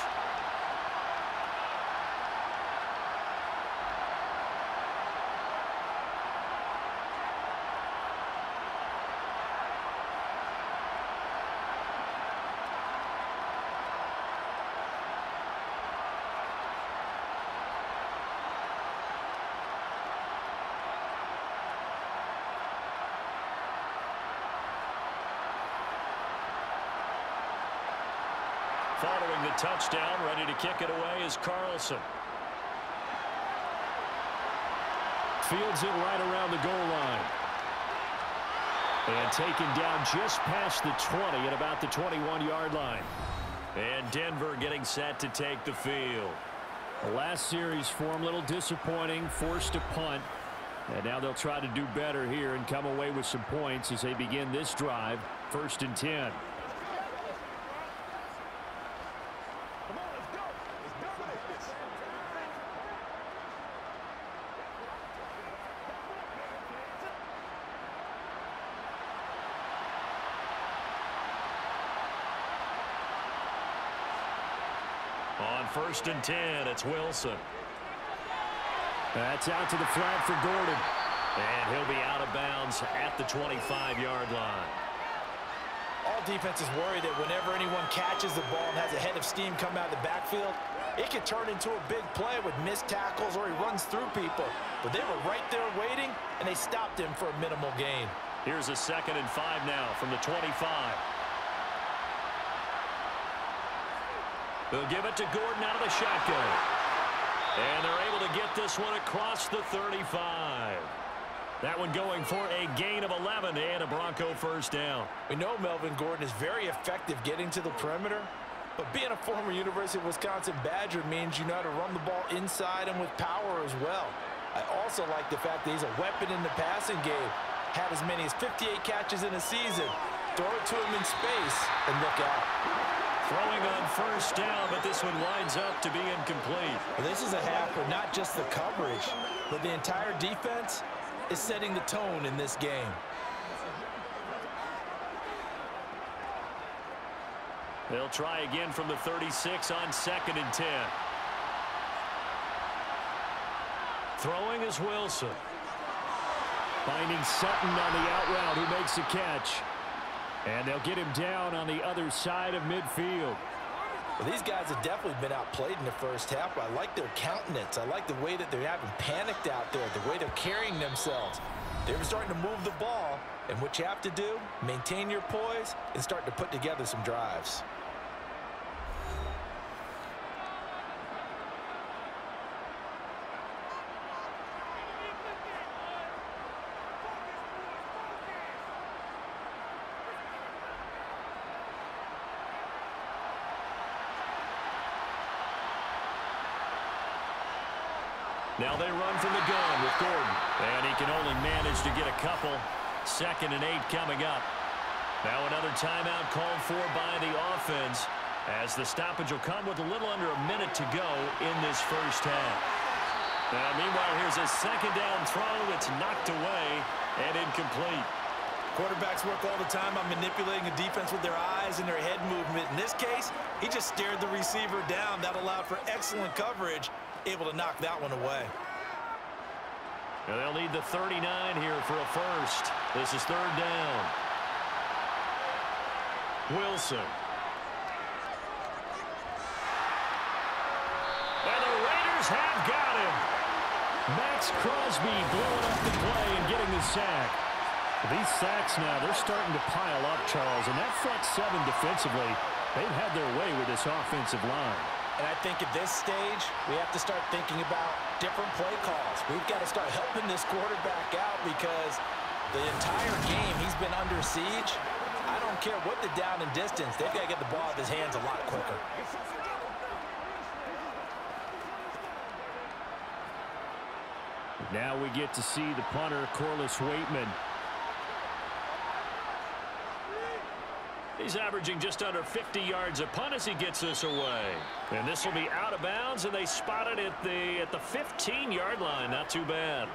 Following the touchdown, ready to kick it away is Carlson. Fields it right around the goal line. And taken down just past the 20 at about the 21-yard line. And Denver getting set to take the field. The last series for him, a little disappointing, forced a punt. And now they'll try to do better here and come away with some points as they begin this drive, 1st and 10. On 1st and 10, it's Wilson. That's out to the flat for Gordon. And he'll be out of bounds at the 25-yard line. All defenses worry that whenever anyone catches the ball and has a head of steam come out of the backfield, it could turn into a big play with missed tackles or he runs through people. But they were right there waiting, and they stopped him for a minimal gain. Here's a 2nd and 5 now from the 25. They'll give it to Gordon out of the shotgun. And they're able to get this one across the 35. That one going for a gain of 11 and a Bronco 1st down. We know Melvin Gordon is very effective getting to the perimeter, but being a former University of Wisconsin Badger means you know how to run the ball inside and with power as well. I also like the fact that he's a weapon in the passing game. Had as many as 58 catches in a season. Throw it to him in space and look out. Throwing on 1st down, but this one winds up to be incomplete. Well, this is a half where not just the coverage, but the entire defense is setting the tone in this game. They'll try again from the 36 on 2nd and 10. Throwing is Wilson. Finding Sutton on the out route, who makes the catch. And they'll get him down on the other side of midfield. Well, these guys have definitely been outplayed in the first half, but I like their countenance. I like the way that they're having panicked out there, the way they're carrying themselves. They're starting to move the ball, and what you have to do, maintain your poise and start to put together some drives. Now they run from the gun with Gordon. And he can only manage to get a couple. 2nd and 8 coming up. Now another timeout called for by the offense, as the stoppage will come with a little under a minute to go in this first half. Now, meanwhile, here's a 2nd down throw that's knocked away and incomplete. Quarterbacks work all the time on manipulating the defense with their eyes and their head movement. In this case, he just stared the receiver down. That allowed for excellent coverage, able to knock that one away. And they'll need the 39 here for a first. This is 3rd down. Wilson. And the Raiders have got him. Max Crosby blowing up the play and getting the sack. These sacks now, they're starting to pile up, Charles. And that front 7 defensively, they've had their way with this offensive line. And I think at this stage, we have to start thinking about different play calls. We've got to start helping this quarterback out because the entire game he's been under siege. I don't care what the down and distance. They've got to get the ball out of his hands a lot quicker. Now we get to see the punter, Corliss Waitman. He's averaging just under 50 yards a punt as he gets this away. And this will be out of bounds, and they spot it at the 15-yard line. Not too bad.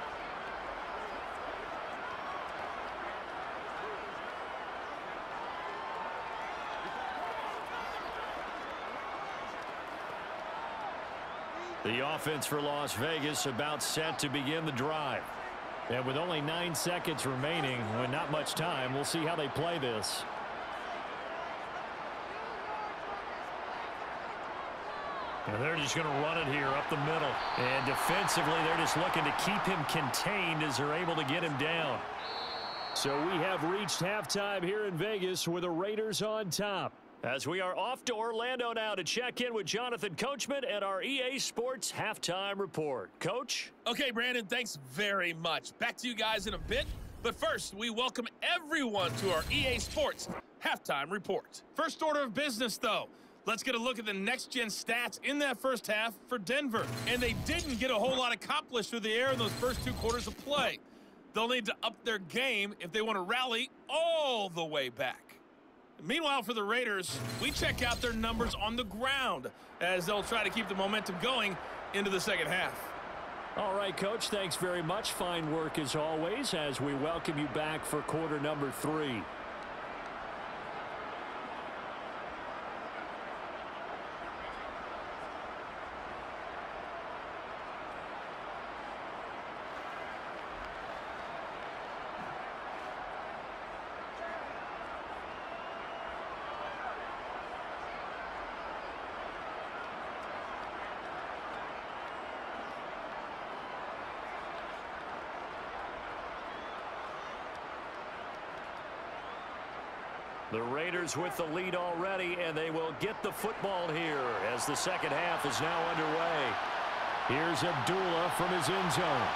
The offense for Las Vegas about set to begin the drive. And with only 9 seconds remaining, with not much time, we'll see how they play this. And they're just going to run it here up the middle. And defensively, they're just looking to keep him contained as they're able to get him down. So we have reached halftime here in Vegas with the Raiders on top. As we are off to Orlando now to check in with Jonathan Coachman and our EA Sports Halftime Report. Coach? Okay, Brandon, thanks very much. Back to you guys in a bit. But first, we welcome everyone to our EA Sports Halftime Report. First order of business, though. Let's get a look at the next-gen stats in that first half for Denver. And they didn't get a whole lot accomplished through the air in those first 2 quarters of play. They'll need to up their game if they want to rally all the way back. Meanwhile, for the Raiders, we check out their numbers on the ground as they'll try to keep the momentum going into the second half. All right, Coach, thanks very much. Fine work as always as we welcome you back for quarter number 3. The Raiders with the lead already, and they will get the football here as the second half is now underway. Here's Abdullah from his end zone.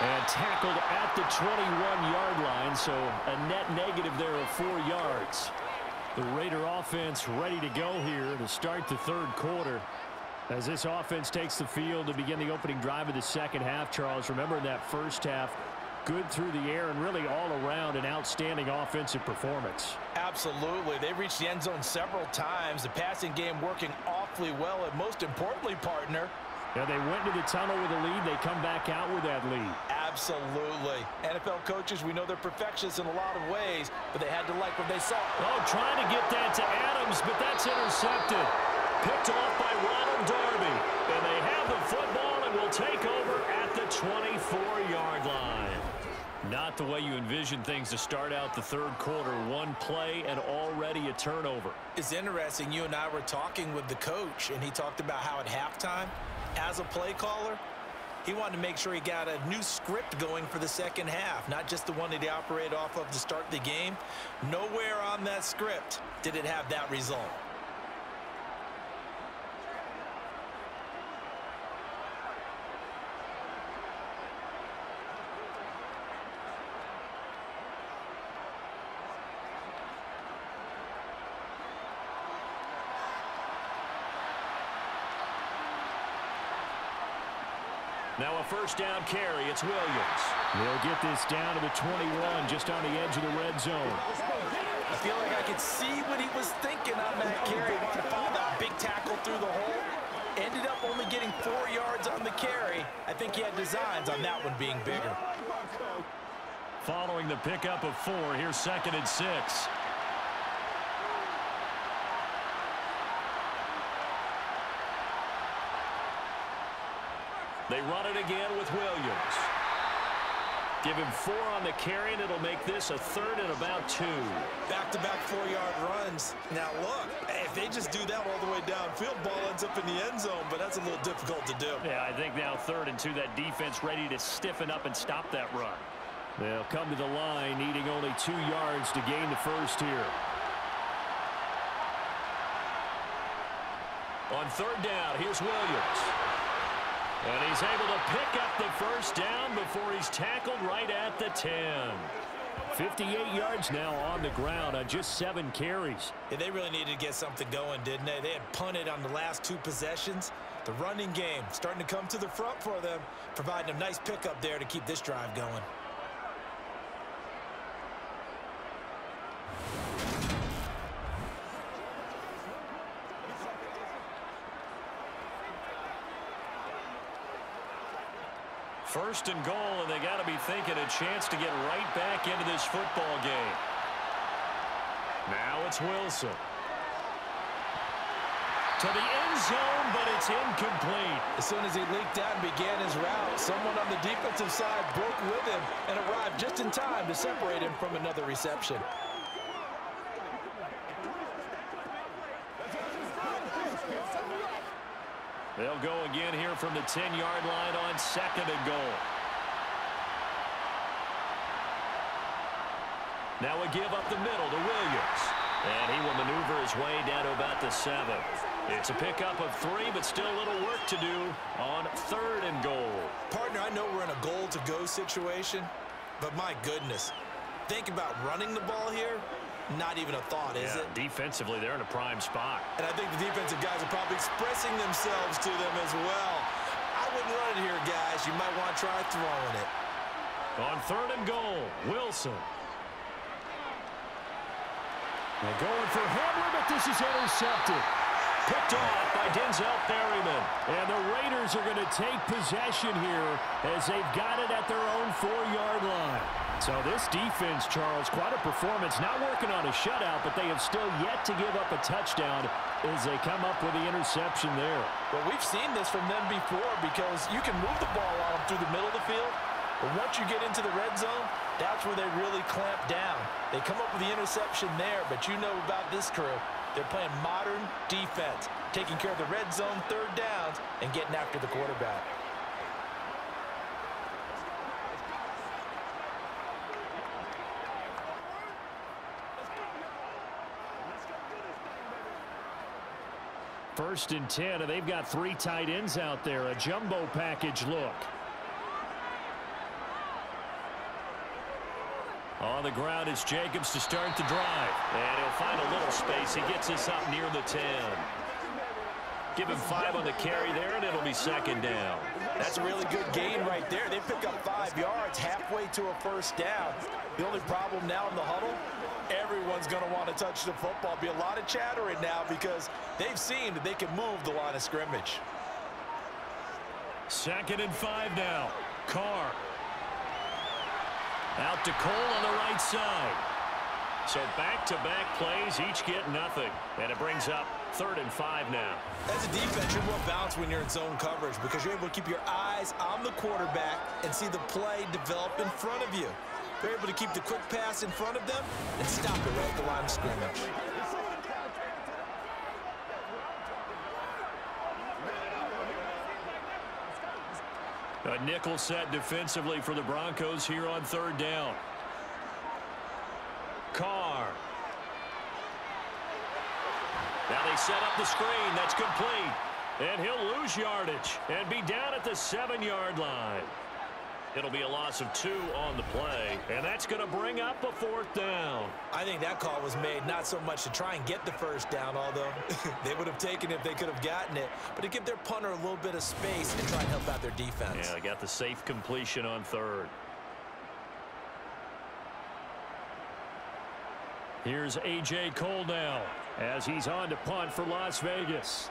And tackled at the 21-yard line, so a net negative there of 4 yards. The Raider offense ready to go here to start the third quarter. As this offense takes the field to begin the opening drive of the second half, Charles, remember in that first half, good through the air and really all around an outstanding offensive performance. Absolutely. They reached the end zone several times. The passing game working awfully well, and most importantly, partner, yeah, they went to the tunnel with a lead. They come back out with that lead. Absolutely. NFL coaches, we know they're perfectionists in a lot of ways, but they had to like what they saw. Oh, trying to get that to Adams, but that's intercepted. Picked off by Ronald Darby. And they have the football and will take over at the 24-yard line. Not the way you envision things to start out the third quarter. One play and already a turnover. It's interesting. You and I were talking with the coach, and he talked about how at halftime, as a play caller, he wanted to make sure he got a new script going for the second half, not just the one that he operated off of to start the game. Nowhere on that script did it have that result. Now a first down carry. It's Williams. They'll get this down to the 21, just on the edge of the red zone. I feel like I could see what he was thinking on that carry. He wanted to follow that big tackle through the hole. Ended up only getting 4 yards on the carry. I think he had designs on that one being bigger. Following the pickup of 4, here's 2nd and 6. They run it again with Williams. Give him 4 on the carry, and it'll make this a 3rd and about 2. Back-to-back 4-yard runs. Now, look, if they just do that all the way downfield, ball ends up in the end zone, but that's a little difficult to do. Yeah, I think now 3rd and 2, that defense ready to stiffen up and stop that run. They'll come to the line, needing only 2 yards to gain the first here. On 3rd down, here's Williams. And he's able to pick up the first down before he's tackled right at the 10. 58 yards now on the ground on just 7 carries. Yeah, they really needed to get something going, didn't they? They had punted on the last 2 possessions. The running game starting to come to the front for them, providing a nice pickup there to keep this drive going. First and goal, and they got to be thinking a chance to get right back into this football game. Now it's Wilson. To the end zone, but it's incomplete. As soon as he leaked out and began his route, someone on the defensive side broke with him and arrived just in time to separate him from another reception. They'll go again here from the 10-yard line on 2nd and goal. Now a give up the middle to Williams. And he will maneuver his way down to about the 7. It's a pickup of 3, but still a little work to do on 3rd and goal. Partner, I know we're in a goal-to-go situation, but my goodness, think about running the ball here. Not even a thought, is it? Defensively, they're in a prime spot. And I think the defensive guys are probably expressing themselves to them as well. I wouldn't run it here, guys. You might want to try throwing it. On 3rd and goal, Wilson. They're going for Hamler, but this is intercepted. Picked off by Denzel Perryman. And the Raiders are going to take possession here as they've got it at their own 4-yard line. So this defense, Charles, quite a performance. Not working on a shutout, but they have still yet to give up a touchdown as they come up with the interception there. Well, we've seen this from them before because you can move the ball on them through the middle of the field. But once you get into the red zone, that's where they really clamp down. They come up with the interception there, but you know about this crew. They're playing modern defense, taking care of the red zone 3rd downs and getting after the quarterback. First and 10, and they've got 3 tight ends out there. A jumbo package look. On the ground, it's Jacobs to start the drive. And he'll find a little space. He gets us up near the 10. Give him 5 on the carry there, and it'll be 2nd down. That's a really good gain right there. They pick up 5 yards halfway to a first down. The only problem now in the huddle, everyone's going to want to touch the football. Be a lot of chattering now because they've seen that they can move the line of scrimmage. 2nd and 5 now. Carr. Out to Cole on the right side. So back-to-back plays, each get nothing. And it brings up 3rd and 5 now. As a defense, you're more balanced when you're in zone coverage because you're able to keep your eyes on the quarterback and see the play develop in front of you. They're able to keep the quick pass in front of them and stop it right at the line of scrimmage. A nickel set defensively for the Broncos here on 3rd down. Carr. Now they set up the screen. That's complete. And he'll lose yardage and be down at the 7-yard line. It'll be a loss of 2 on the play, and that's going to bring up a 4th down. I think that call was made not so much to try and get the first down, although they would have taken it if they could have gotten it, but to give their punter a little bit of space and try and help out their defense. Yeah, they got the safe completion on 3rd. Here's A.J. Cole now as he's on to punt for Las Vegas.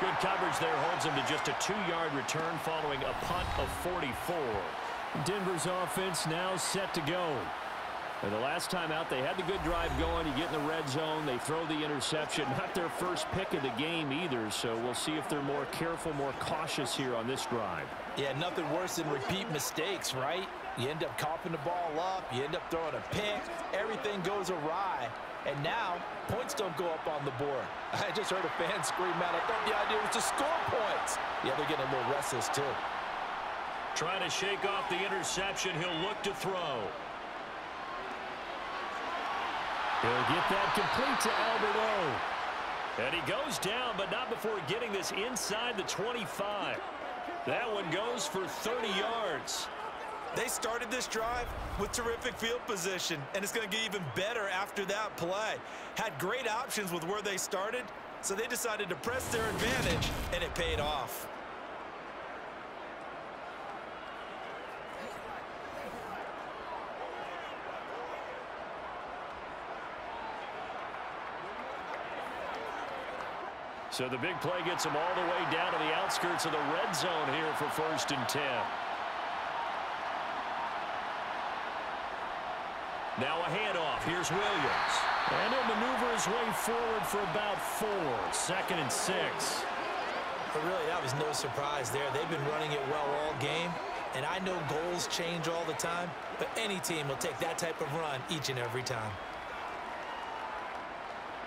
Good coverage there holds him to just a 2-yard return following a punt of 44. Denver's offense now set to go. And the last time out, they had the good drive going. You get in the red zone, they throw the interception. Not their first pick of the game either, so we'll see if they're more careful, more cautious here on this drive. Yeah, nothing worse than repeat mistakes, right? You end up coughing the ball up, you end up throwing a pick, everything goes awry. And now, points don't go up on the board. I just heard a fan scream out, I thought the idea was to score points. Yeah, they're getting a little restless too. Trying to shake off the interception, he'll look to throw. He'll get that complete to Albert O. And he goes down, but not before getting this inside the 25. That one goes for 30 yards. They started this drive with terrific field position, and it's going to get even better after that play. Had great options with where they started, so they decided to press their advantage, and it paid off. So the big play gets them all the way down to the outskirts of the red zone here for 1st and 10. Now a handoff. Here's Williams. And he'll maneuver his way forward for about 4. 2nd and 6. But really, that was no surprise there. They've been running it well all game. And I know goals change all the time, but any team will take that type of run each and every time.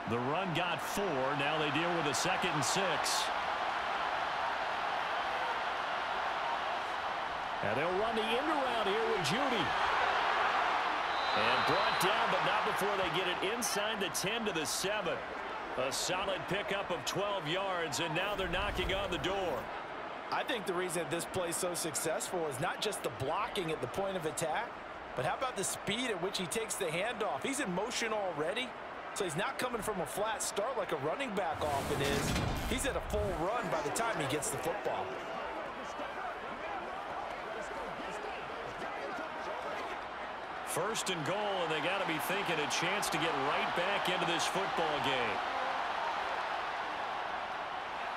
The run got 4. Now they deal with a 2nd and 6. And they'll run the end around here with Judy. And brought down, but not before they get it inside the 10 to the 7. A solid pickup of 12 yards, and now they're knocking on the door. I think the reason this play is so successful is not just the blocking at the point of attack, but how about the speed at which he takes the handoff? He's in motion already, so he's not coming from a flat start like a running back often is. He's at a full run by the time he gets the football. First and goal, and they got to be thinking a chance to get right back into this football game.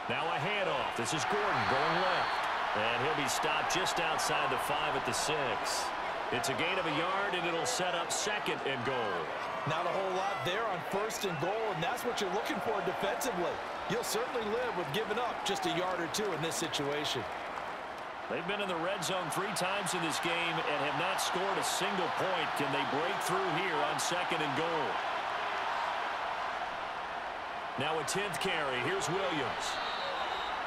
Now a handoff. This is Gordon going left. And he'll be stopped just outside the 5 at the 6. It's a gain of a yard, and it'll set up 2nd and goal. Not a whole lot there on 1st and goal, and that's what you're looking for defensively. You'll certainly live with giving up just a yard or 2 in this situation. They've been in the red zone 3 times in this game and have not scored a single point. Can they break through here on 2nd and goal? Now a 10th carry. Here's Williams.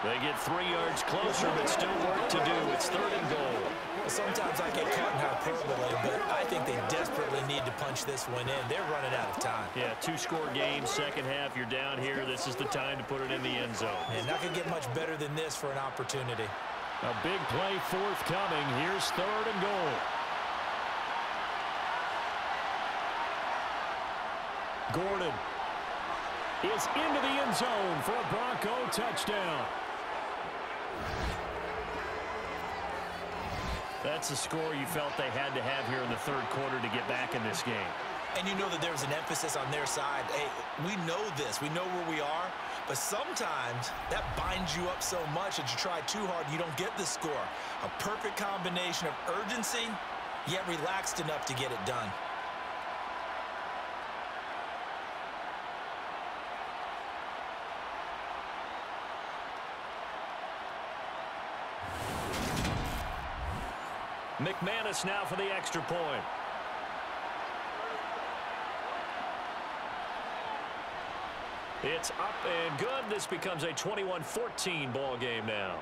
They get 3 yards closer, but still work to do. It's 3rd and goal. Sometimes I get caught in hyperbole, but I think they desperately need to punch this one in. They're running out of time. Yeah, 2-score game, second half. You're down here. This is the time to put it in the end zone. And not going to get much better than this for an opportunity. A big play forthcoming. Here's 3rd and goal. Gordon is into the end zone for a Bronco touchdown. That's the score you felt they had to have here in the 3rd quarter to get back in this game. And you know that there was an emphasis on their side. Hey, we know this. We know where we are. But sometimes that binds you up so much that you try too hard, you don't get the score. A perfect combination of urgency, yet relaxed enough to get it done. McManus now for the extra point. It's up and good. This becomes a 21-14 ball game now.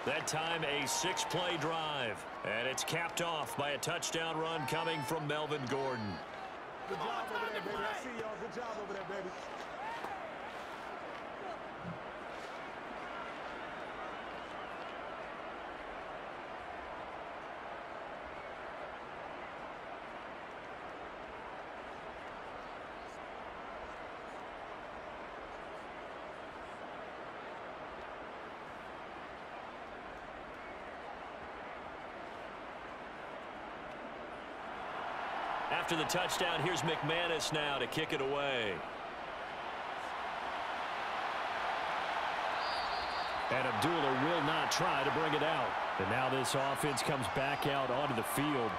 That time a 6-play drive. And it's capped off by a touchdown run coming from Melvin Gordon. Good job over there, baby. I see y'all. Good job over there, baby. After the touchdown, here's McManus now to kick it away. And Abdullah will not try to bring it out. And now this offense comes back out onto the field.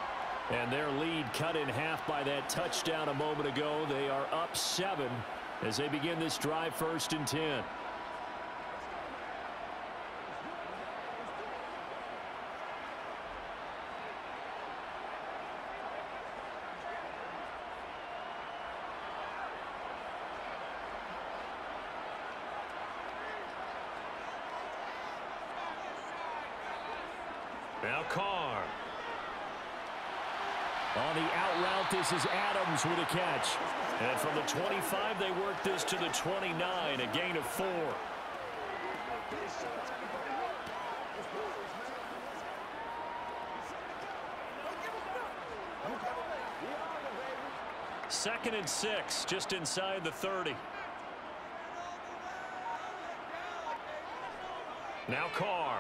And their lead cut in half by that touchdown a moment ago. They are up 7 as they begin this drive, 1st and 10. Now Carr. On the out route, this is Adams with a catch. And from the 25, they work this to the 29, a gain of 4. Second and 6, just inside the 30. Now Carr.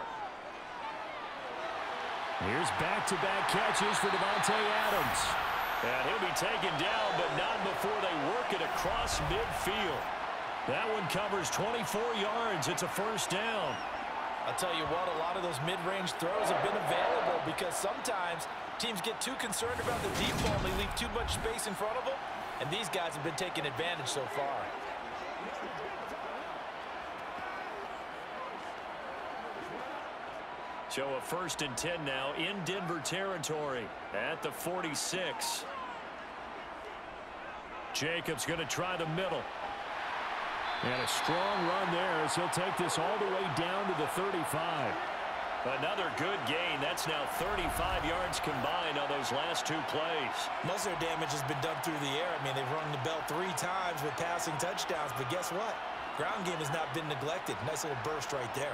Here's back-to-back catches for Devontae Adams. And he'll be taken down, but not before they work it across midfield. That one covers 24 yards. It's a 1st down. I'll tell you what, a lot of those mid-range throws have been available because sometimes teams get too concerned about the deep ball and they leave too much space in front of them. And these guys have been taking advantage so far. So a 1st and 10 now in Denver territory at the 46. Jacobs going to try the middle. And a strong run there as he'll take this all the way down to the 35. Another good gain. That's now 35 yards combined on those last 2 plays. Most of their damage has been done through the air. I mean, they've rung the bell 3 times with passing touchdowns, but guess what? Ground game has not been neglected. Nice little burst right there.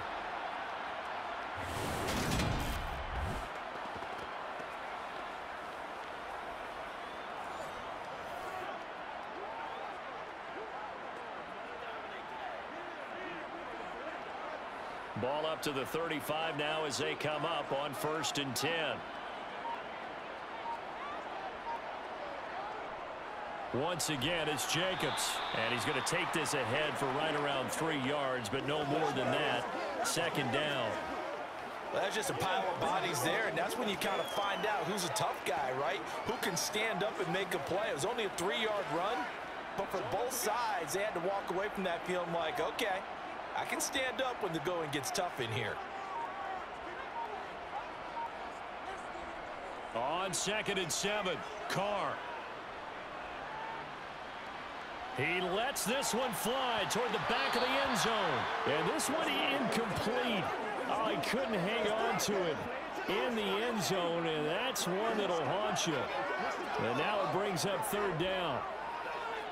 Ball up to the 35 now as they come up on 1st and 10. Once again, it's Jacobs. And he's going to take this ahead for right around 3 yards, but no more than that. 2nd down. Well, that's just a pile of bodies there, and that's when you kind of find out who's a tough guy, right? Who can stand up and make a play. It was only a 3-yard run, but for both sides, they had to walk away from that feeling like, okay, I can stand up when the going gets tough in here. On 2nd and 7, Carr. He lets this one fly toward the back of the end zone. And this one incomplete. Oh, he couldn't hang on to it in the end zone, and that's one that'll haunt you. And now it brings up 3rd down.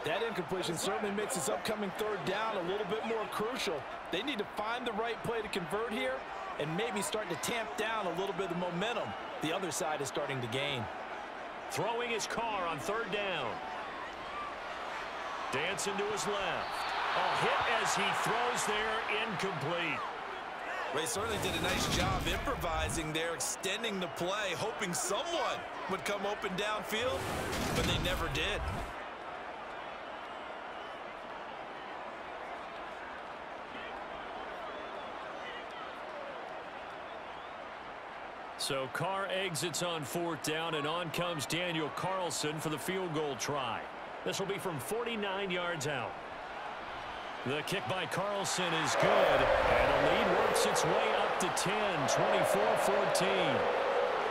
That incompletion certainly makes this upcoming 3rd down a little bit more crucial. They need to find the right play to convert here and maybe start to tamp down a little bit of the momentum the other side is starting to gain. Throwing his Carr on 3rd down. Dancing to his left. A hit as he throws there, incomplete. They certainly did a nice job improvising there, extending the play, hoping someone would come open downfield, but they never did. So Carr exits on 4th down, and on comes Daniel Carlson for the field goal try. This will be from 49 yards out. The kick by Carlson is good, and the lead works its way up to 10, 24-14.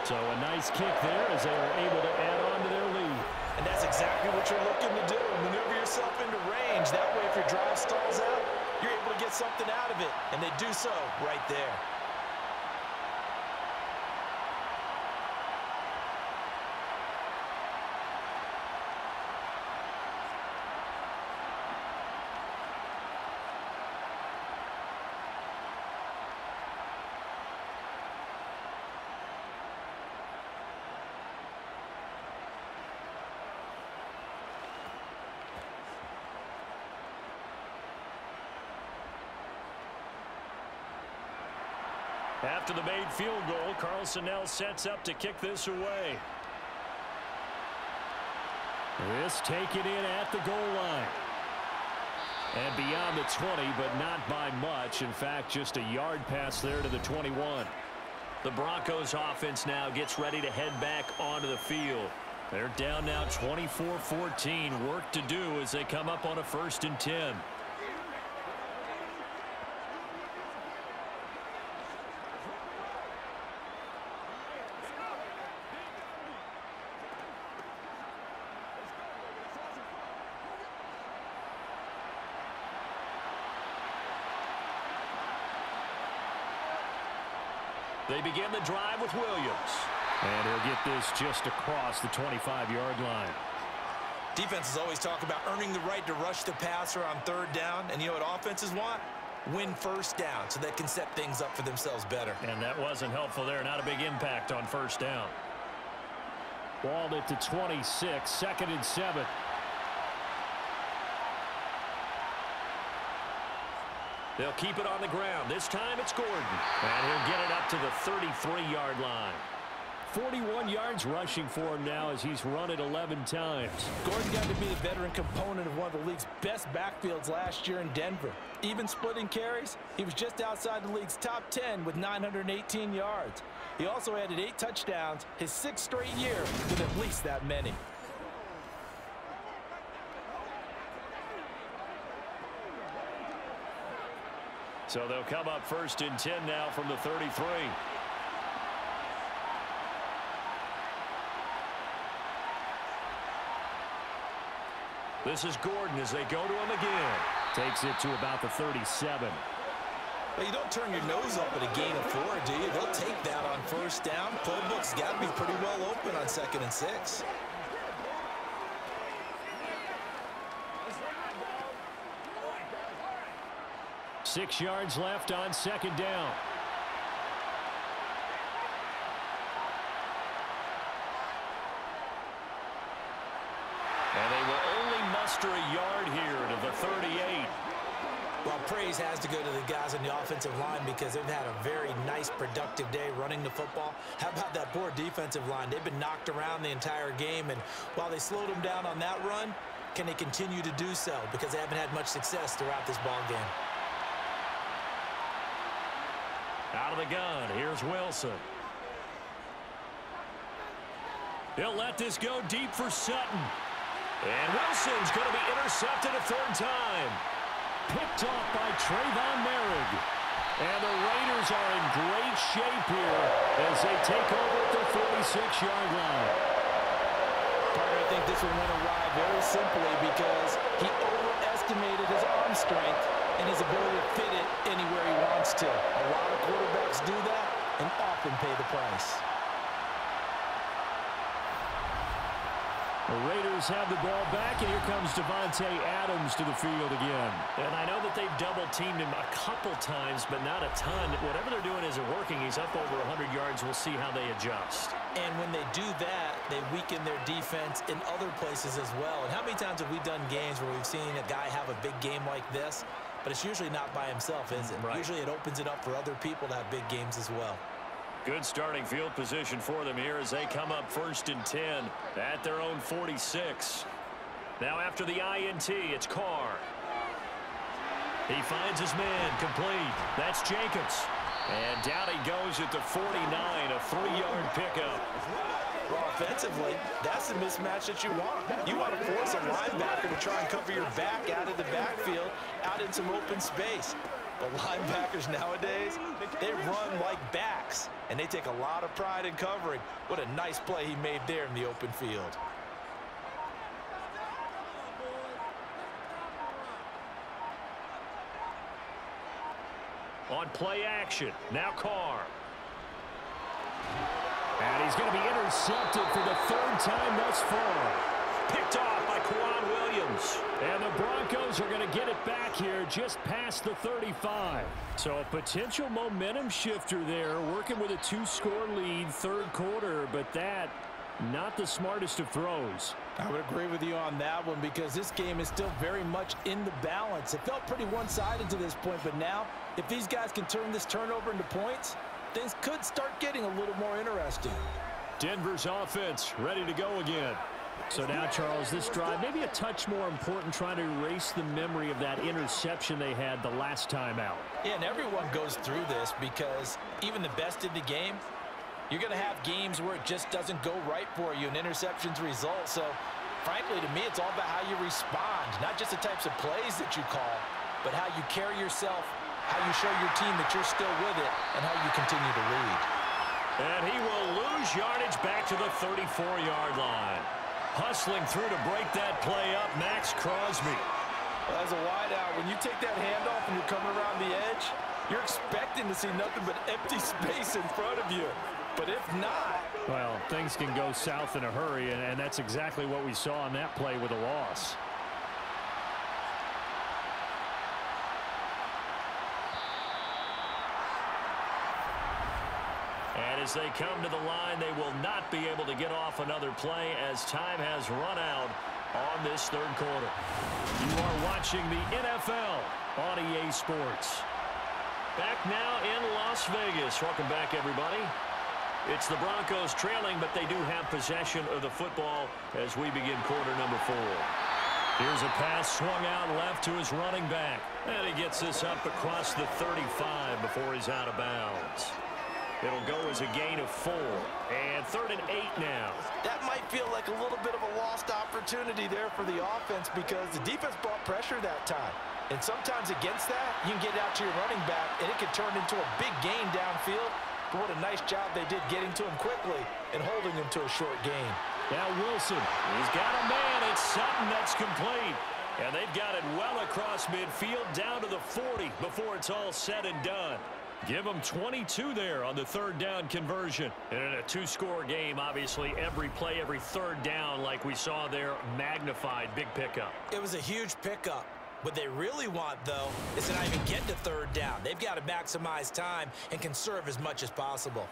So a nice kick there as they are able to add on to their lead. And that's exactly what you're looking to do. Maneuver yourself into range. That way, if your drive stalls out, you're able to get something out of it. And they do so right there. After the made field goal, Carlson now sets up to kick this away. This taken in at the goal line. And beyond the 20, but not by much. In fact, just a yard pass there to the 21. The Broncos offense now gets ready to head back onto the field. They're down now 24-14. Work to do as they come up on a 1st and 10. They begin the drive with Williams. And he'll get this just across the 25-yard line. Defenses always talk about earning the right to rush the passer on 3rd down. And you know what offenses want? Win 1st down so they can set things up for themselves better. And that wasn't helpful there. Not a big impact on 1st down. Balled at the 26, 2nd and 7. They'll keep it on the ground. This time it's Gordon. And he'll get it up to the 33-yard line. 41 yards rushing for him now as he's run it 11 times. Gordon got to be the veteran component of one of the league's best backfields last year in Denver. Even splitting carries, he was just outside the league's top 10 with 918 yards. He also added 8 touchdowns, his 6th straight year with at least that many. So they'll come up 1st and 10 now from the 33. This is Gordon as they go to him again. Takes it to about the 37. Well, you don't turn your nose up at a gain of 4, do you? They'll take that on 1st down. Playbook's got to be pretty well open on 2nd and 6. Six yards left on 2nd down. And they will only muster a yard here to the 38. Well, praise has to go to the guys on the offensive line because they've had a very nice, productive day running the football. How about that poor defensive line? They've been knocked around the entire game, and while they slowed them down on that run, can they continue to do so? Because they haven't had much success throughout this ball game. Out of the gun, here's Wilson. He'll let this go deep for Sutton. And Wilson's going to be intercepted a 3rd time. Picked off by Trayvon Merrick. And the Raiders are in great shape here as they take over at the 46-yard line. Parker, I think this one went awry very simply because he overestimated his arm strength and his ability to fit it anywhere he wants to. A lot of quarterbacks do that and often pay the price. The Raiders have the ball back, and here comes Devontae Adams to the field again. And I know that they've double-teamed him a couple times, but not a ton. Whatever they're doing isn't working. He's up over 100 yards. We'll see how they adjust. And when they do that, they weaken their defense in other places as well. And how many times have we done games where we've seen a guy have a big game like this? But it's usually not by himself, is it? Right. Usually it opens it up for other people to have big games as well. Good starting field position for them here as they come up 1st and 10 at their own 46. Now after the INT, it's Carr. He finds his man complete. That's Jacobs. And down he goes at the 49, a 3-yard pickup. Well, offensively, that's the mismatch that you want. You want to force a linebacker to try and cover your back out of the backfield, out in some open space. But linebackers nowadays, they run like backs, and they take a lot of pride in covering. What a nice play he made there in the open field. On play action, now Carr. And he's going to be intercepted for the 3rd time thus far. Picked off by Quan Williams. And the Broncos are going to get it back here just past the 35. So a potential momentum shifter there, working with a 2-score lead, 3rd quarter, but that not the smartest of throws. I would agree with you on that one because this game is still very much in the balance. It felt pretty one-sided to this point, but now if these guys can turn this turnover into points, things could start getting a little more interesting. Denver's offense ready to go again. So now, Charles, this drive maybe a touch more important, trying to erase the memory of that interception they had the last time out. Yeah, and everyone goes through this because even the best in the game, you're going to have games where it just doesn't go right for you and interceptions result. So, frankly, to me, it's all about how you respond, not just the types of plays that you call, but how you carry yourself, how you show your team that you're still with it, and how you continue to lead. And he will lose yardage back to the 34-yard line. Hustling through to break that play up, Max Crosby. Well, as a wideout, when you take that handoff and you're coming around the edge, you're expecting to see nothing but empty space in front of you. But if not... Well, things can go south in a hurry, and that's exactly what we saw on that play with a loss. And as they come to the line, they will not be able to get off another play as time has run out on this third quarter. You are watching the NFL on EA Sports. Back now in Las Vegas. Welcome back, everybody. It's the Broncos trailing, but they do have possession of the football as we begin quarter number 4. Here's a pass swung out left to his running back. And he gets this up across the 35 before he's out of bounds. It'll go as a gain of 4. And 3rd and 8 now. That might feel like a little bit of a lost opportunity there for the offense because the defense brought pressure that time. And sometimes against that, you can get out to your running back, and it can turn into a big gain downfield. But what a nice job they did getting to him quickly and holding him to a short gain. Now Wilson, he's got a man. It's Sutton that's complete. And they've got it well across midfield down to the 40 before it's all said and done. Give them 22 there on the 3rd down conversion. And in a 2-score game, obviously, every play, every 3rd down, like we saw there, magnified. Big pickup. It was a huge pickup. What they really want, though, is to not even get to 3rd down. They've got to maximize time and conserve as much as possible.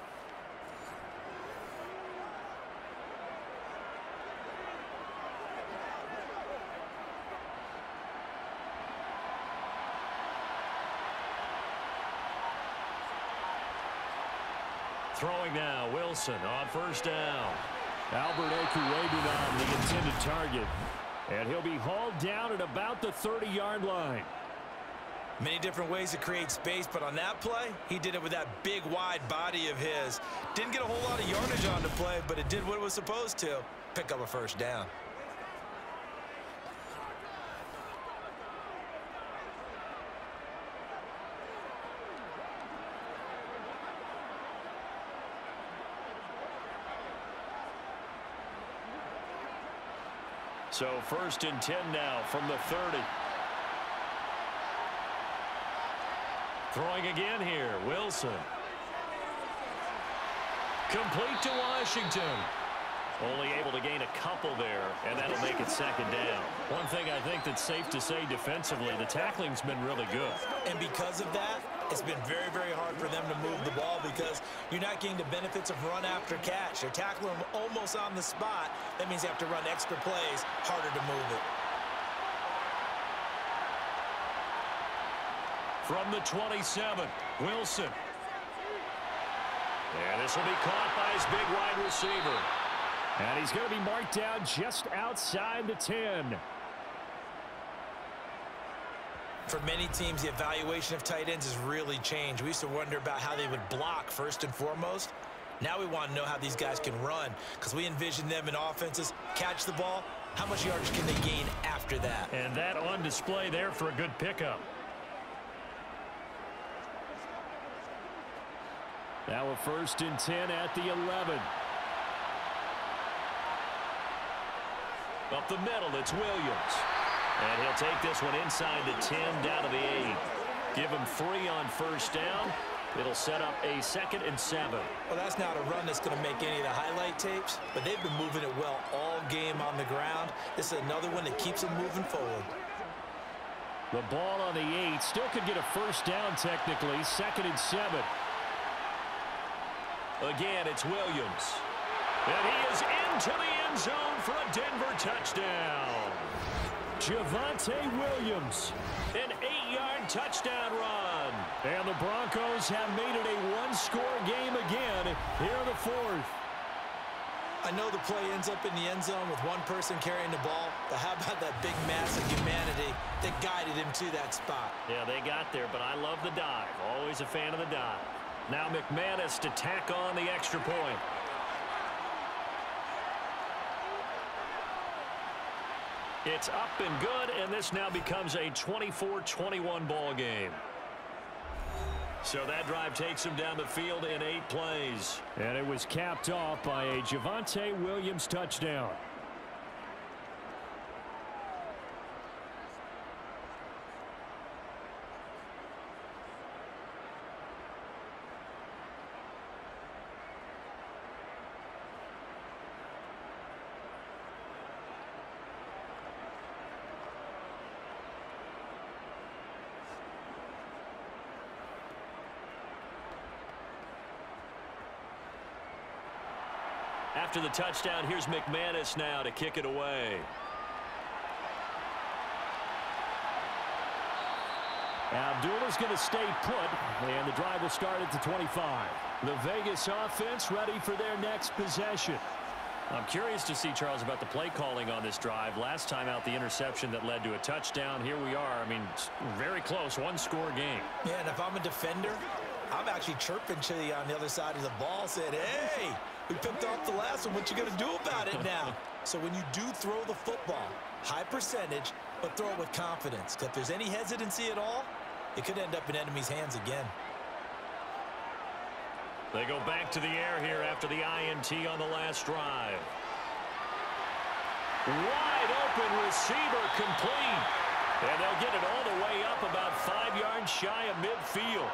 Throwing now, Wilson on 1st down. Albert Okuwebunam, the intended target. And he'll be hauled down at about the 30-yard line. Many different ways to create space, but on that play, he did it with that big, wide body of his. Didn't get a whole lot of yardage on the play, but it did what it was supposed to. Pick up a 1st down. So 1st and 10 now from the 30. Throwing again here, Wilson. Complete to Washington. Only able to gain a couple there, and that'll make it 2nd down. One thing I think that's safe to say defensively, the tackling's been really good. And because of that, it's been very, very hard for them to move the ball because you're not getting the benefits of run after catch. They're tackling them almost on the spot. That means you have to run extra plays, harder to move it. From the 27, Wilson. And this will be caught by his big wide receiver. And he's going to be marked down just outside the 10. For many teams, the evaluation of tight ends has really changed. We used to wonder about how they would block first and foremost. Now we want to know how these guys can run because we envision them in offenses, catch the ball. How much yardage can they gain after that? And that on display there for a good pickup. Now a 1st and 10 at the 11. Up the middle, it's Williams. And he'll take this one inside the 10, down to the 8. Give him 3 on 1st down. It'll set up a 2nd and 7. Well, that's not a run that's going to make any of the highlight tapes, but they've been moving it well all game on the ground. This is another one that keeps them moving forward. The ball on the 8. Still could get a 1st down technically. 2nd and 7. Again, it's Williams. And he is into the end zone for a Denver touchdown. Javonte Williams. An 8-yard touchdown run. And the Broncos have made it a one-score game again here in the fourth. I know the play ends up in the end zone with one person carrying the ball, but how about that big mass of humanity that guided him to that spot? Yeah, they got there, but I love the dive. Always a fan of the dive. Now McManus to tack on the extra point. It's up and good, and this now becomes a 24-21 ball game. So that drive takes him down the field in 8 plays. And it was capped off by a Javonte Williams touchdown. After the touchdown, here's McManus now to kick it away. Abdullah's going to stay put, and the drive will start at the 25. The Vegas offense ready for their next possession. I'm curious to see, Charles, about the play calling on this drive. Last time out, the interception that led to a touchdown. Here we are. I mean, very close, one-score game. Yeah, and if I'm a defender, I'm actually chirping to you on the other side of the ball, saying, hey, we picked off the last one. What you going to do about it now? So when you do throw the football, high percentage, but throw it with confidence. Because if there's any hesitancy at all, it could end up in enemy's hands again. They go back to the air here after the INT on the last drive. Wide open receiver complete. And they'll get it all the way up about 5 yards shy of midfield.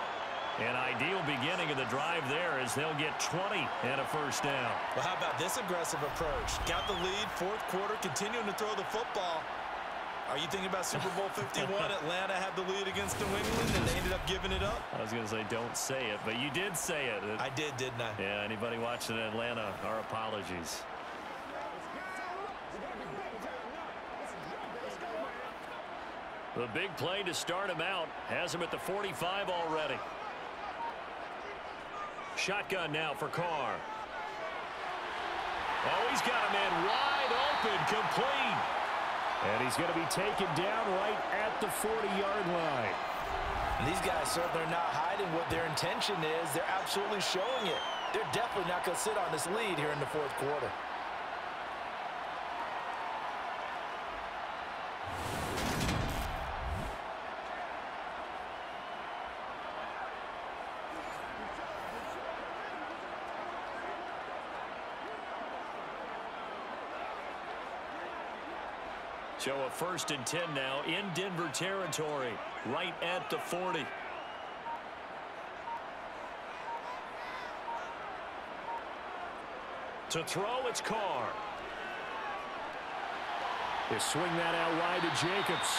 An ideal beginning of the drive there as they'll get 20 and a first down. Well, how about this aggressive approach? Got the lead, fourth quarter, continuing to throw the football. Are you thinking about Super Bowl 51? Atlanta had the lead against New England, and they ended up giving it up? I was going to say don't say it, but you did say it. I did, didn't I? Yeah, anybody watching in Atlanta, our apologies. The big play to start him out has him at the 45 already. Shotgun now for Carr. Oh, he's got a man wide open, complete. And he's going to be taken down right at the 40-yard line. And these guys certainly are not hiding what their intention is. They're absolutely showing it. They're definitely not going to sit on this lead here in the fourth quarter. So a 1st and 10 now in Denver territory, right at the 40. To throw, it's Carr. They swing that out wide to Jacobs.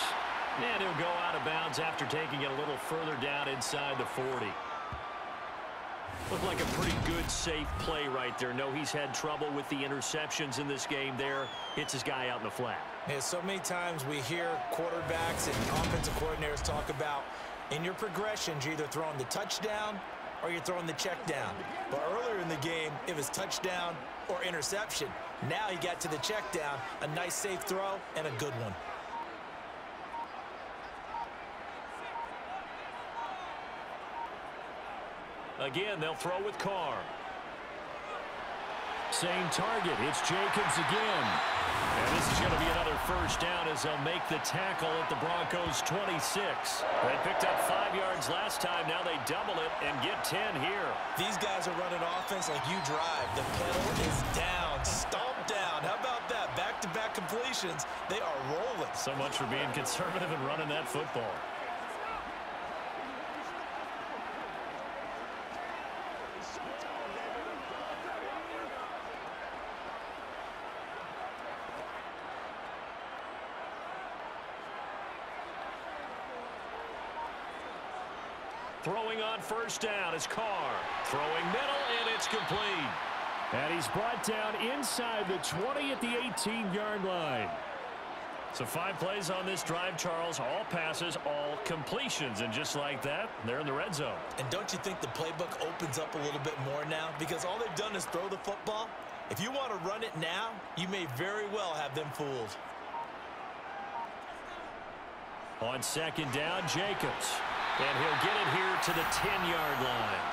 And he'll go out of bounds after taking it a little further down inside the 40. Looked like a pretty good, safe play right there. No, he's had trouble with the interceptions in this game there. Hits his guy out in the flat. Yeah, so many times we hear quarterbacks and offensive coordinators talk about in your progressions, you're either throwing the touchdown or you're throwing the check down. But earlier in the game, it was touchdown or interception. Now he got to the check down, a nice safe throw and a good one. Again, they'll throw with Carr. Same target. It's Jacobs again. And this is going to be another first down as they'll make the tackle at the Broncos 26. They picked up 5 yards last time. Now they double it and get 10 here. These guys are running offense like you drive. The pedal is down, stomped down. How about that? Back-to-back completions. They are rolling. So much for being conservative and running that football. Throwing on first down is Carr. Throwing middle, and it's complete. And he's brought down inside the 20 at the 18-yard line. So 5 plays on this drive, Charles. All passes, all completions. And just like that, they're in the red zone. And don't you think the playbook opens up a little bit more now? Because all they've done is throw the football. If you want to run it now, you may very well have them fooled. On 2nd down, Jacobs. And he'll get it here to the 10-yard line.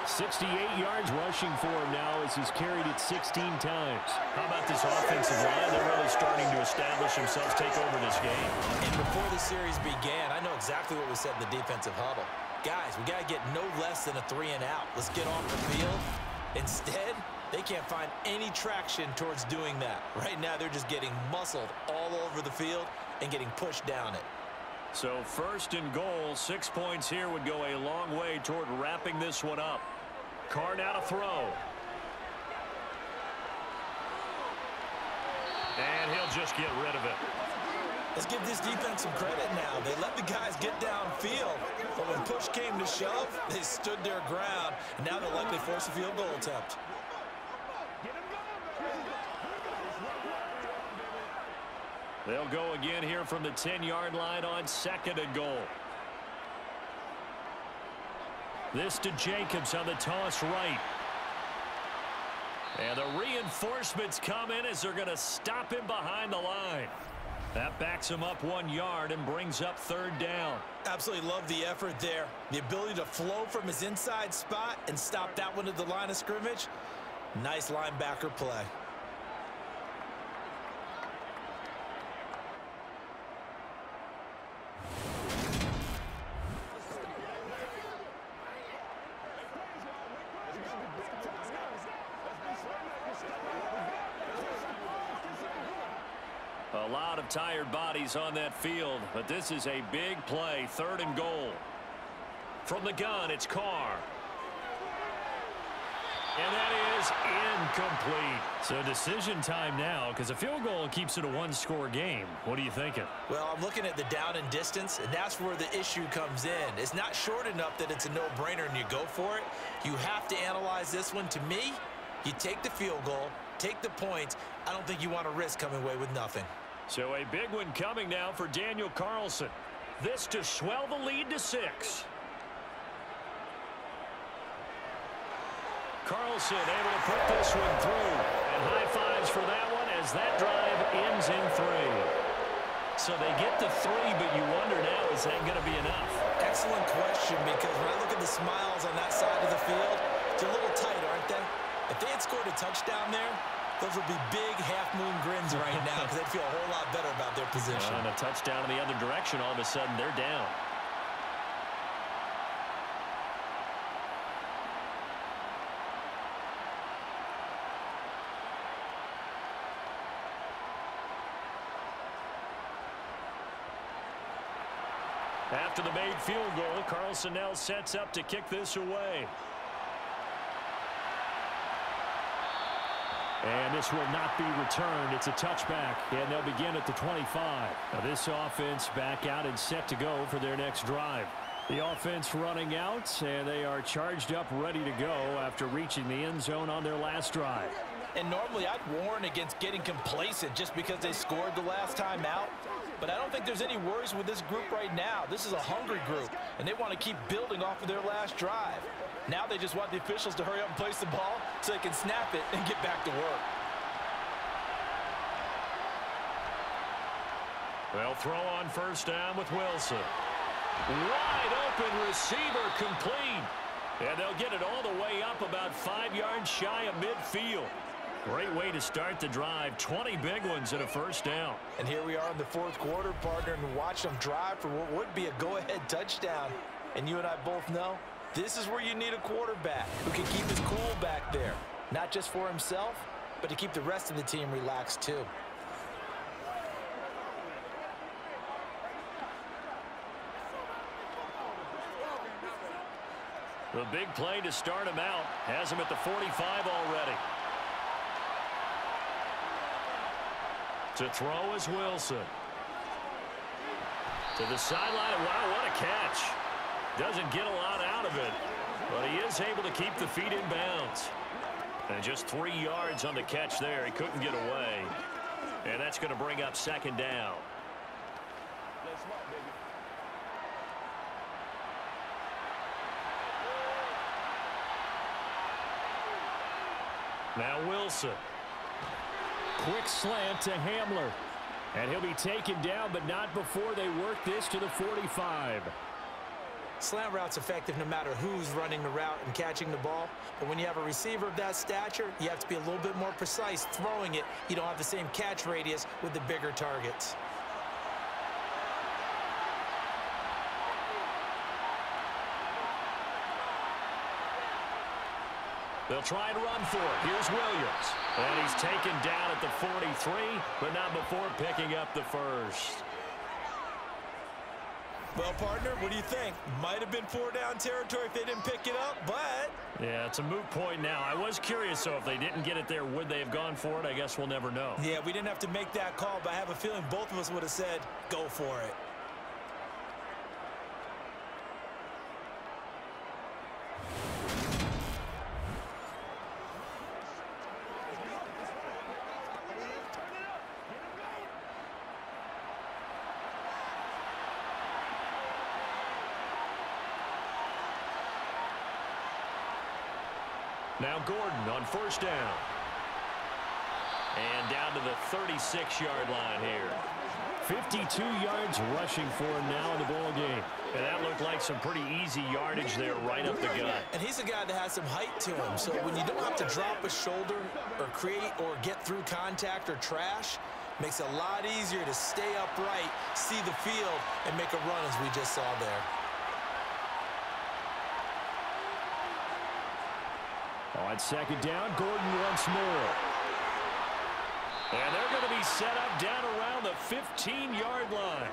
68 yards rushing for him now as he's carried it 16 times. How about this offensive line? They're really starting to establish themselves, take over this game. And before the series began, I know exactly what was said in the defensive huddle. Guys, we got to get no less than a 3-and-out. Let's get off the field. Instead, they can't find any traction towards doing that. Right now, they're just getting muscled all over the field and getting pushed down it. So 1st and goal, 6 points here would go a long way toward wrapping this one up. Carr now to throw. And he'll just get rid of it. Let's give this defense some credit now. They let the guys get downfield. But when push came to shove, they stood their ground. And now they'll likely force a field goal attempt. They'll go again here from the 10-yard line on 2nd and goal. This to Jacobs on the toss right. And the reinforcements come in as they're going to stop him behind the line. That backs him up 1 yard and brings up 3rd down. Absolutely love the effort there. The ability to flow from his inside spot and stop that one at the line of scrimmage. Nice linebacker play. A lot of tired bodies on that field, but this is a big play. 3rd and goal. From the gun, it's Carr. And that is incomplete. So decision time now, because a field goal keeps it a 1-score game. What are you thinking? Well, I'm looking at the down and distance, and that's where the issue comes in. It's not short enough that it's a no-brainer and you go for it. You have to analyze this one. To me, you take the field goal, take the points. I don't think you want to risk coming away with nothing. So a big one coming now for Daniel Carlson. This to swell the lead to 6. Carlson able to put this one through. And high fives for that one as that drive ends in 3. So they get to 3, but you wonder now, is that going to be enough? Excellent question, because when I look at the smiles on that side of the field, they're a little tight, aren't they? If they had scored a touchdown there, those would be big half-moon grins right now because they'd feel a whole lot better about their position. And a touchdown in the other direction, all of a sudden they're down. After the made field goal, Carlson now sets up to kick this away. And this will not be returned. It's a touchback, and they'll begin at the 25. Now this offense back out and set to go for their next drive. The offense running out, and they are charged up, ready to go after reaching the end zone on their last drive. And normally I'd warn against getting complacent just because they scored the last time out. But I don't think there's any worries with this group right now. This is a hungry group, and they want to keep building off of their last drive. Now they just want the officials to hurry up and place the ball so they can snap it and get back to work. They'll throw on 1st down with Wilson. Wide open receiver complete. And they'll get it all the way up about 5 yards shy of midfield. Great way to start the drive. 20 big ones and a 1st down. And here we are in the 4th quarter, partner, and watch them drive for what would be a go-ahead touchdown. And you and I both know this is where you need a quarterback who can keep his cool back there. Not just for himself, but to keep the rest of the team relaxed too. The big play to start him out has him at the 45 already. To throw is Wilson. To the sideline. Wow, what a catch. Doesn't get a lot out of it, but he is able to keep the feet in bounds. And just 3 yards on the catch there. He couldn't get away. And that's going to bring up second down. Now Wilson. Quick slant to Hamler. And he'll be taken down, but not before they work this to the 45. Slant route's effective no matter who's running the route and catching the ball. But when you have a receiver of that stature, you have to be a little bit more precise throwing it. You don't have the same catch radius with the bigger targets. They'll try and run for it. Here's Williams. And he's taken down at the 43, but not before picking up the first. Well, partner, what do you think? Might have been 4-down territory if they didn't pick it up, but... Yeah, it's a moot point now. I was curious, so if they didn't get it there, would they have gone for it? I guess we'll never know. Yeah, we didn't have to make that call, but I have a feeling both of us would have said, go for it. Now Gordon on first down. And down to the 36-yard line here. 52 yards rushing for him now in the ball game. And that looked like some pretty easy yardage there right up the gut. And he's a guy that has some height to him. So when you don't have to drop a shoulder or create or get through contact or trash, makes it a lot easier to stay upright, see the field, and make a run as we just saw there. On second down, Gordon once more. And they're going to be set up down around the 15-yard line.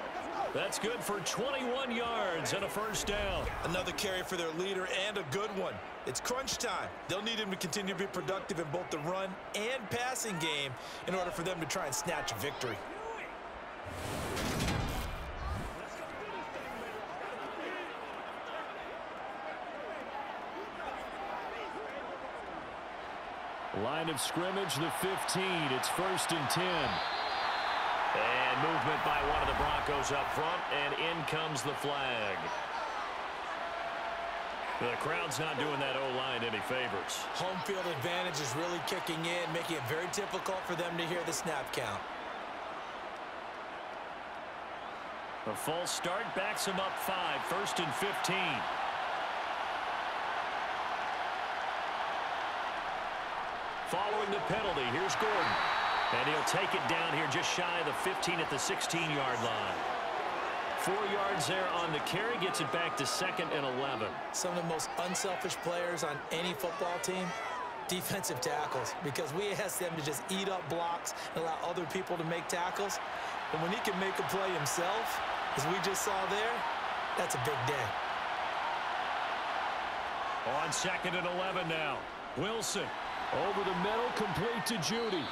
That's good for 21 yards and a first down. Another carry for their leader and a good one. It's crunch time. They'll need him to continue to be productive in both the run and passing game in order for them to try and snatch a victory. Line of scrimmage, the 15. It's 1st and 10. And movement by one of the Broncos up front, and in comes the flag. The crowd's not doing that O-line any favors. Home field advantage is really kicking in, making it very difficult for them to hear the snap count. A false start backs him up 5, 1st and 15. Following the penalty, here's Gordon. And he'll take it down here just shy of the 15 at the 16-yard line. 4 yards there on the carry, gets it back to 2nd and 11. Some of the most unselfish players on any football team, defensive tackles, because we ask them to just eat up blocks and allow other people to make tackles. But when he can make a play himself, as we just saw there, that's a big day. On 2nd and 11 now. Wilson. Over the middle, complete to Judy.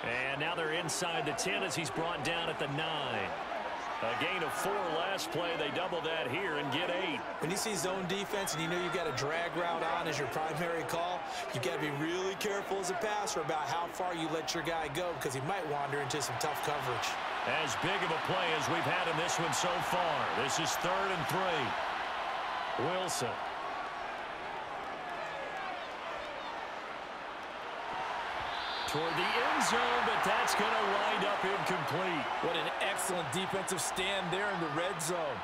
And now they're inside the 10 as he's brought down at the 9. A gain of 4 last play. They double that here and get 8. When you see zone defense and you know you've got a drag route on as your primary call, you've got to be really careful as a passer about how far you let your guy go because he might wander into some tough coverage. As big of a play as we've had in this one so far. This is 3rd and 3. Wilson. Toward the end zone, but that's going to wind up incomplete. What an excellent defensive stand there in the red zone.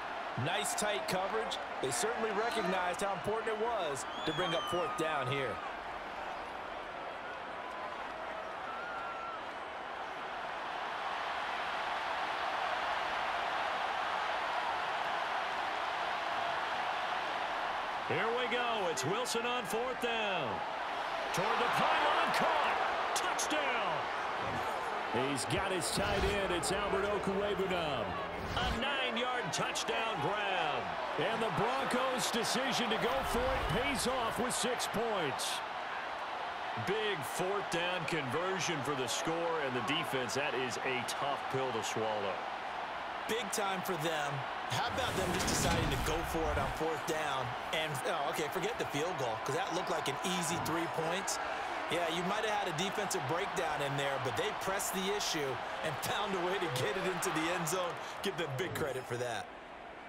Nice tight coverage. They certainly recognized how important it was to bring up 4th down here. Here we go. It's Wilson on 4th down. Toward the pylon, caught. Touchdown! He's got his tight end. It's Albert Okwuegbunam. A 9-yard touchdown grab. And the Broncos' decision to go for it pays off with 6 points. Big 4th down conversion for the score and the defense. That is a tough pill to swallow. Big time for them. How about them just deciding to go for it on 4th down? And, okay, forget the field goal because that looked like an easy 3 points. Yeah, you might have had a defensive breakdown in there, but they pressed the issue and found a way to get it into the end zone. Give them big credit for that.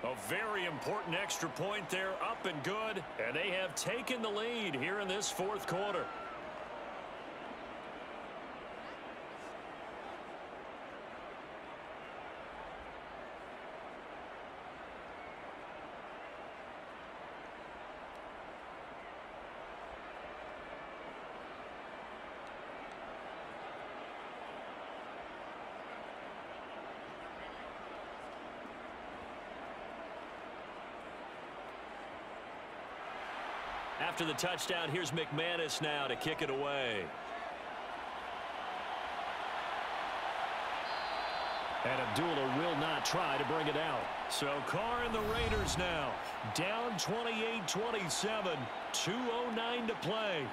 A very important extra point there, up and good, and they have taken the lead here in this fourth quarter. After the touchdown, here's McManus now to kick it away. And Abdullah will not try to bring it out. So Carr and the Raiders now down 28-27, 2:09 to play.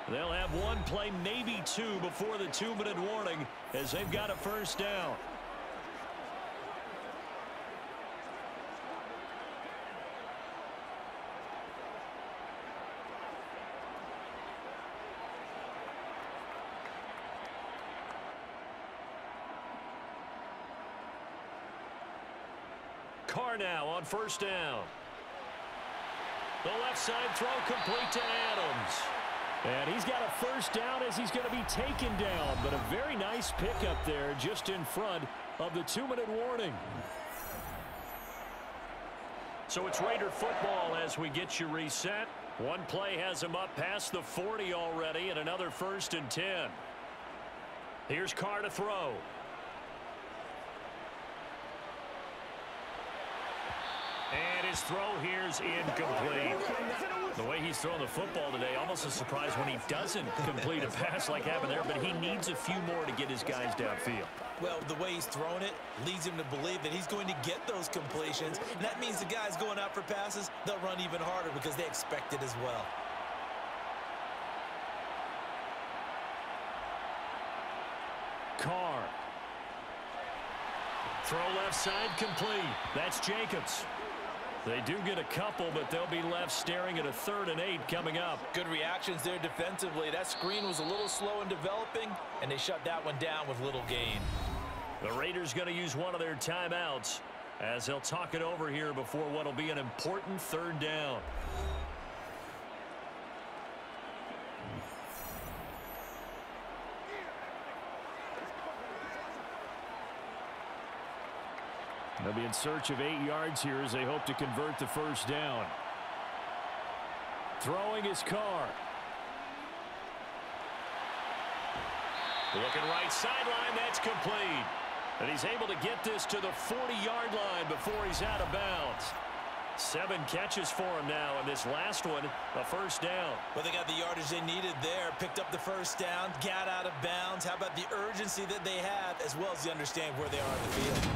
They'll have one play, maybe two, before the 2-minute warning as they've got a first down. Carr now on first down. The left side throw complete to Adams. And he's got a first down as he's going to be taken down. But a very nice pickup there just in front of the 2-minute warning. So it's Raider football as we get you reset. One play has him up past the 40 already, and another 1st and 10. Here's Carr to throw. And his throw here's incomplete. The way he's throwing the football today, almost a surprise when he doesn't complete a pass like happened there, but he needs a few more to get his guys downfield. Well, the way he's thrown it leads him to believe that he's going to get those completions. And that means the guys going out for passes, they'll run even harder because they expect it as well. Carr. Throw left side complete. That's Jacobs. They do get a couple, but they'll be left staring at a 3rd and 8 coming up. Good reactions there defensively. That screen was a little slow in developing, and they shut that one down with little gain. The Raiders going to use one of their timeouts as they'll talk it over here before what will be an important 3rd down. They'll be in search of 8 yards here as they hope to convert the first down. Throwing his Carr. Looking right sideline, that's complete. And he's able to get this to the 40-yard line before he's out of bounds. 7 catches for him now, and this last one, a first down. Well, they got the yardage they needed there, picked up the first down, got out of bounds. How about the urgency that they have, as well as they understand where they are on the field.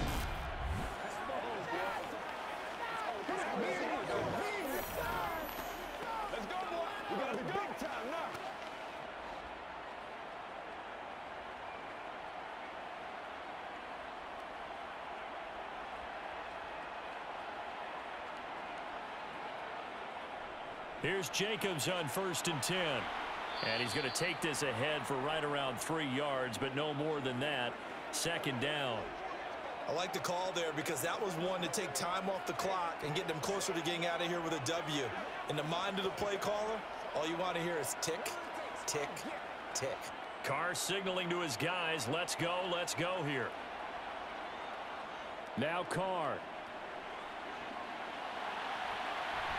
Here's Jacobs on 1st and 10. And he's going to take this ahead for right around 3 yards, but no more than that. 2nd down. I like the call there because that was one to take time off the clock and get them closer to getting out of here with a W. In the mind of the play caller, all you want to hear is tick, tick, tick. Carr signaling to his guys, let's go here. Now Carr.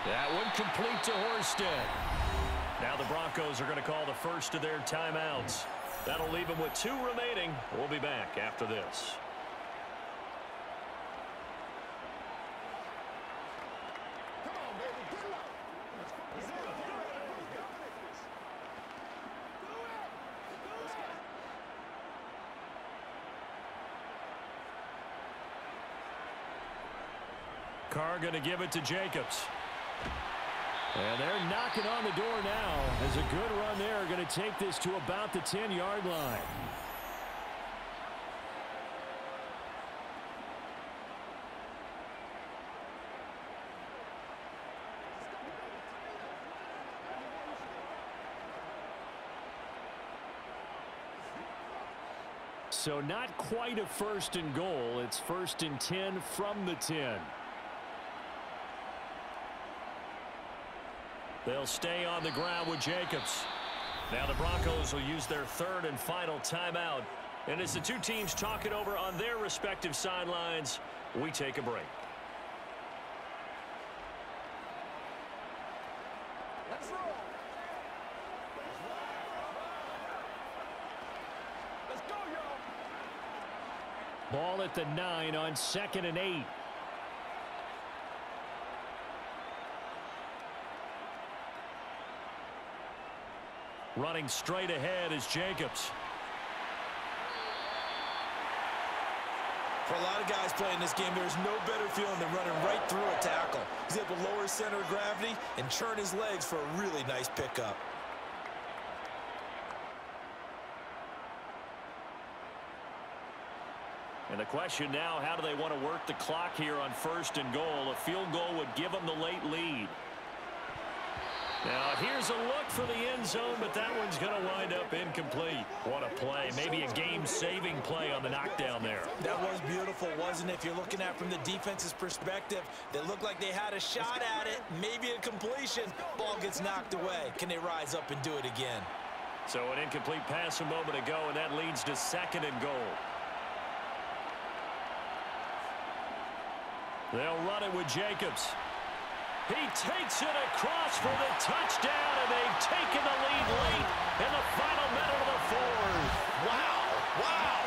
That one complete to Horsted. Now the Broncos are going to call the first of their timeouts. That'll leave them with 2 remaining. We'll be back after this. Carr going to give it to Jacobs. And they're knocking on the door now as a good run there. Going to take this to about the 10-yard line. So not quite a 1st and goal. It's 1st and 10 from the 10. They'll stay on the ground with Jacobs. Now the Broncos will use their 3rd and final timeout. And as the two teams talk it over on their respective sidelines, we take a break. Let's roll. Let's go, yo. Ball at the 9 on 2nd and 8. Running straight ahead is Jacobs. For a lot of guys playing this game, there's no better feeling than running right through a tackle. He's able to lower his center of gravity and churn his legs for a really nice pickup. And the question now, how do they want to work the clock here on 1st and goal? A field goal would give them the late lead. Now, here's a look for the end zone, but that one's going to wind up incomplete. What a play. Maybe a game-saving play on the knockdown there. That was beautiful, wasn't it? If you're looking at it from the defense's perspective, they looked like they had a shot at it, maybe a completion. Ball gets knocked away. Can they rise up and do it again? So an incomplete pass a moment ago, and that leads to 2nd and goal. They'll run it with Jacobs. He takes it across for the touchdown, and they've taken the lead late in the final minute of the 4th. Wow! Wow!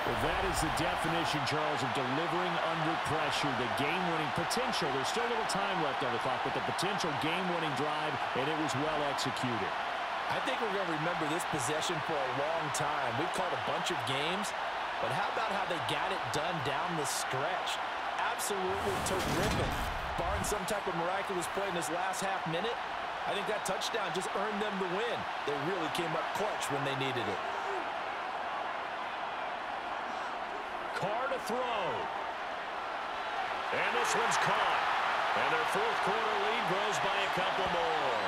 Well, that is the definition, Charles, of delivering under pressure. The game-winning potential. There's still a little time left on the clock, but the potential game-winning drive, and it was well executed. I think we're going to remember this possession for a long time. We've called a bunch of games, but how about how they got it done down the stretch? Absolutely terrific. Barring some type of miraculous play in this last half minute, I think that touchdown just earned them the win. They really came up clutch when they needed it. Carr to throw. And this one's caught. And their 4th quarter lead grows by a couple more.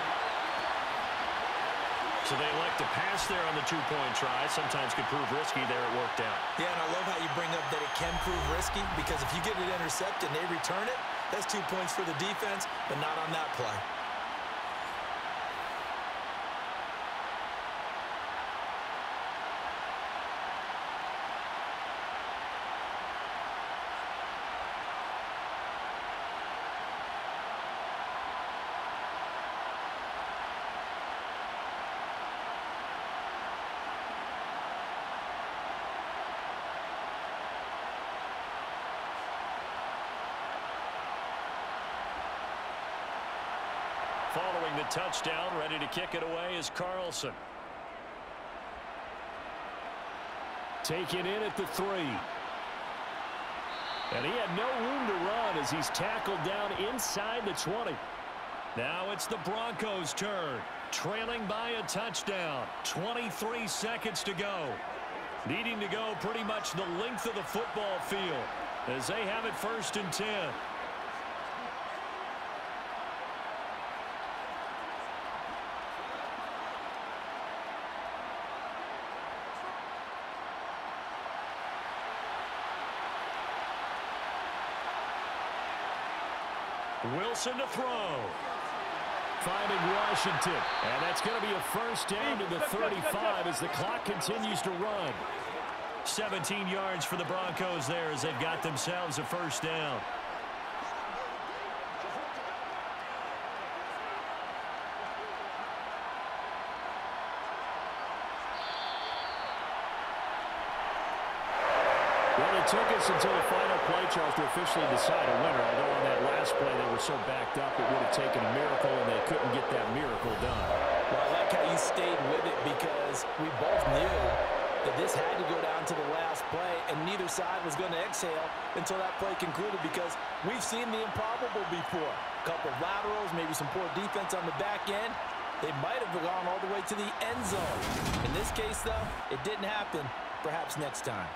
So they elect to pass there on the 2-point try. Sometimes could prove risky. There it worked out. Yeah, and I love how you bring up that it can prove risky, because if you get it intercepted and they return it, that's 2 points for the defense, but not on that play. Following the touchdown, ready to kick it away is Carlson. Taken in at the 3. And he had no room to run as he's tackled down inside the 20. Now it's the Broncos' turn, trailing by a touchdown. 23 seconds to go. Needing to go pretty much the length of the football field as they have it 1st and 10. Wilson to throw. Finding Washington. And that's going to be a 1st down to the 35 as the clock continues to run. 17 yards for the Broncos there as they've got themselves a 1st down. Well, it took us until the final play, Charles, to officially decide a winner. Although on that last play they were so backed up it would have taken a miracle, and they couldn't get that miracle done. Well, I like how you stayed with it, because we both knew that this had to go down to the last play, and neither side was going to exhale until that play concluded, because we've seen the improbable before. A couple of laterals, maybe some poor defense on the back end. They might have gone all the way to the end zone. In this case, though, it didn't happen. Perhaps next time.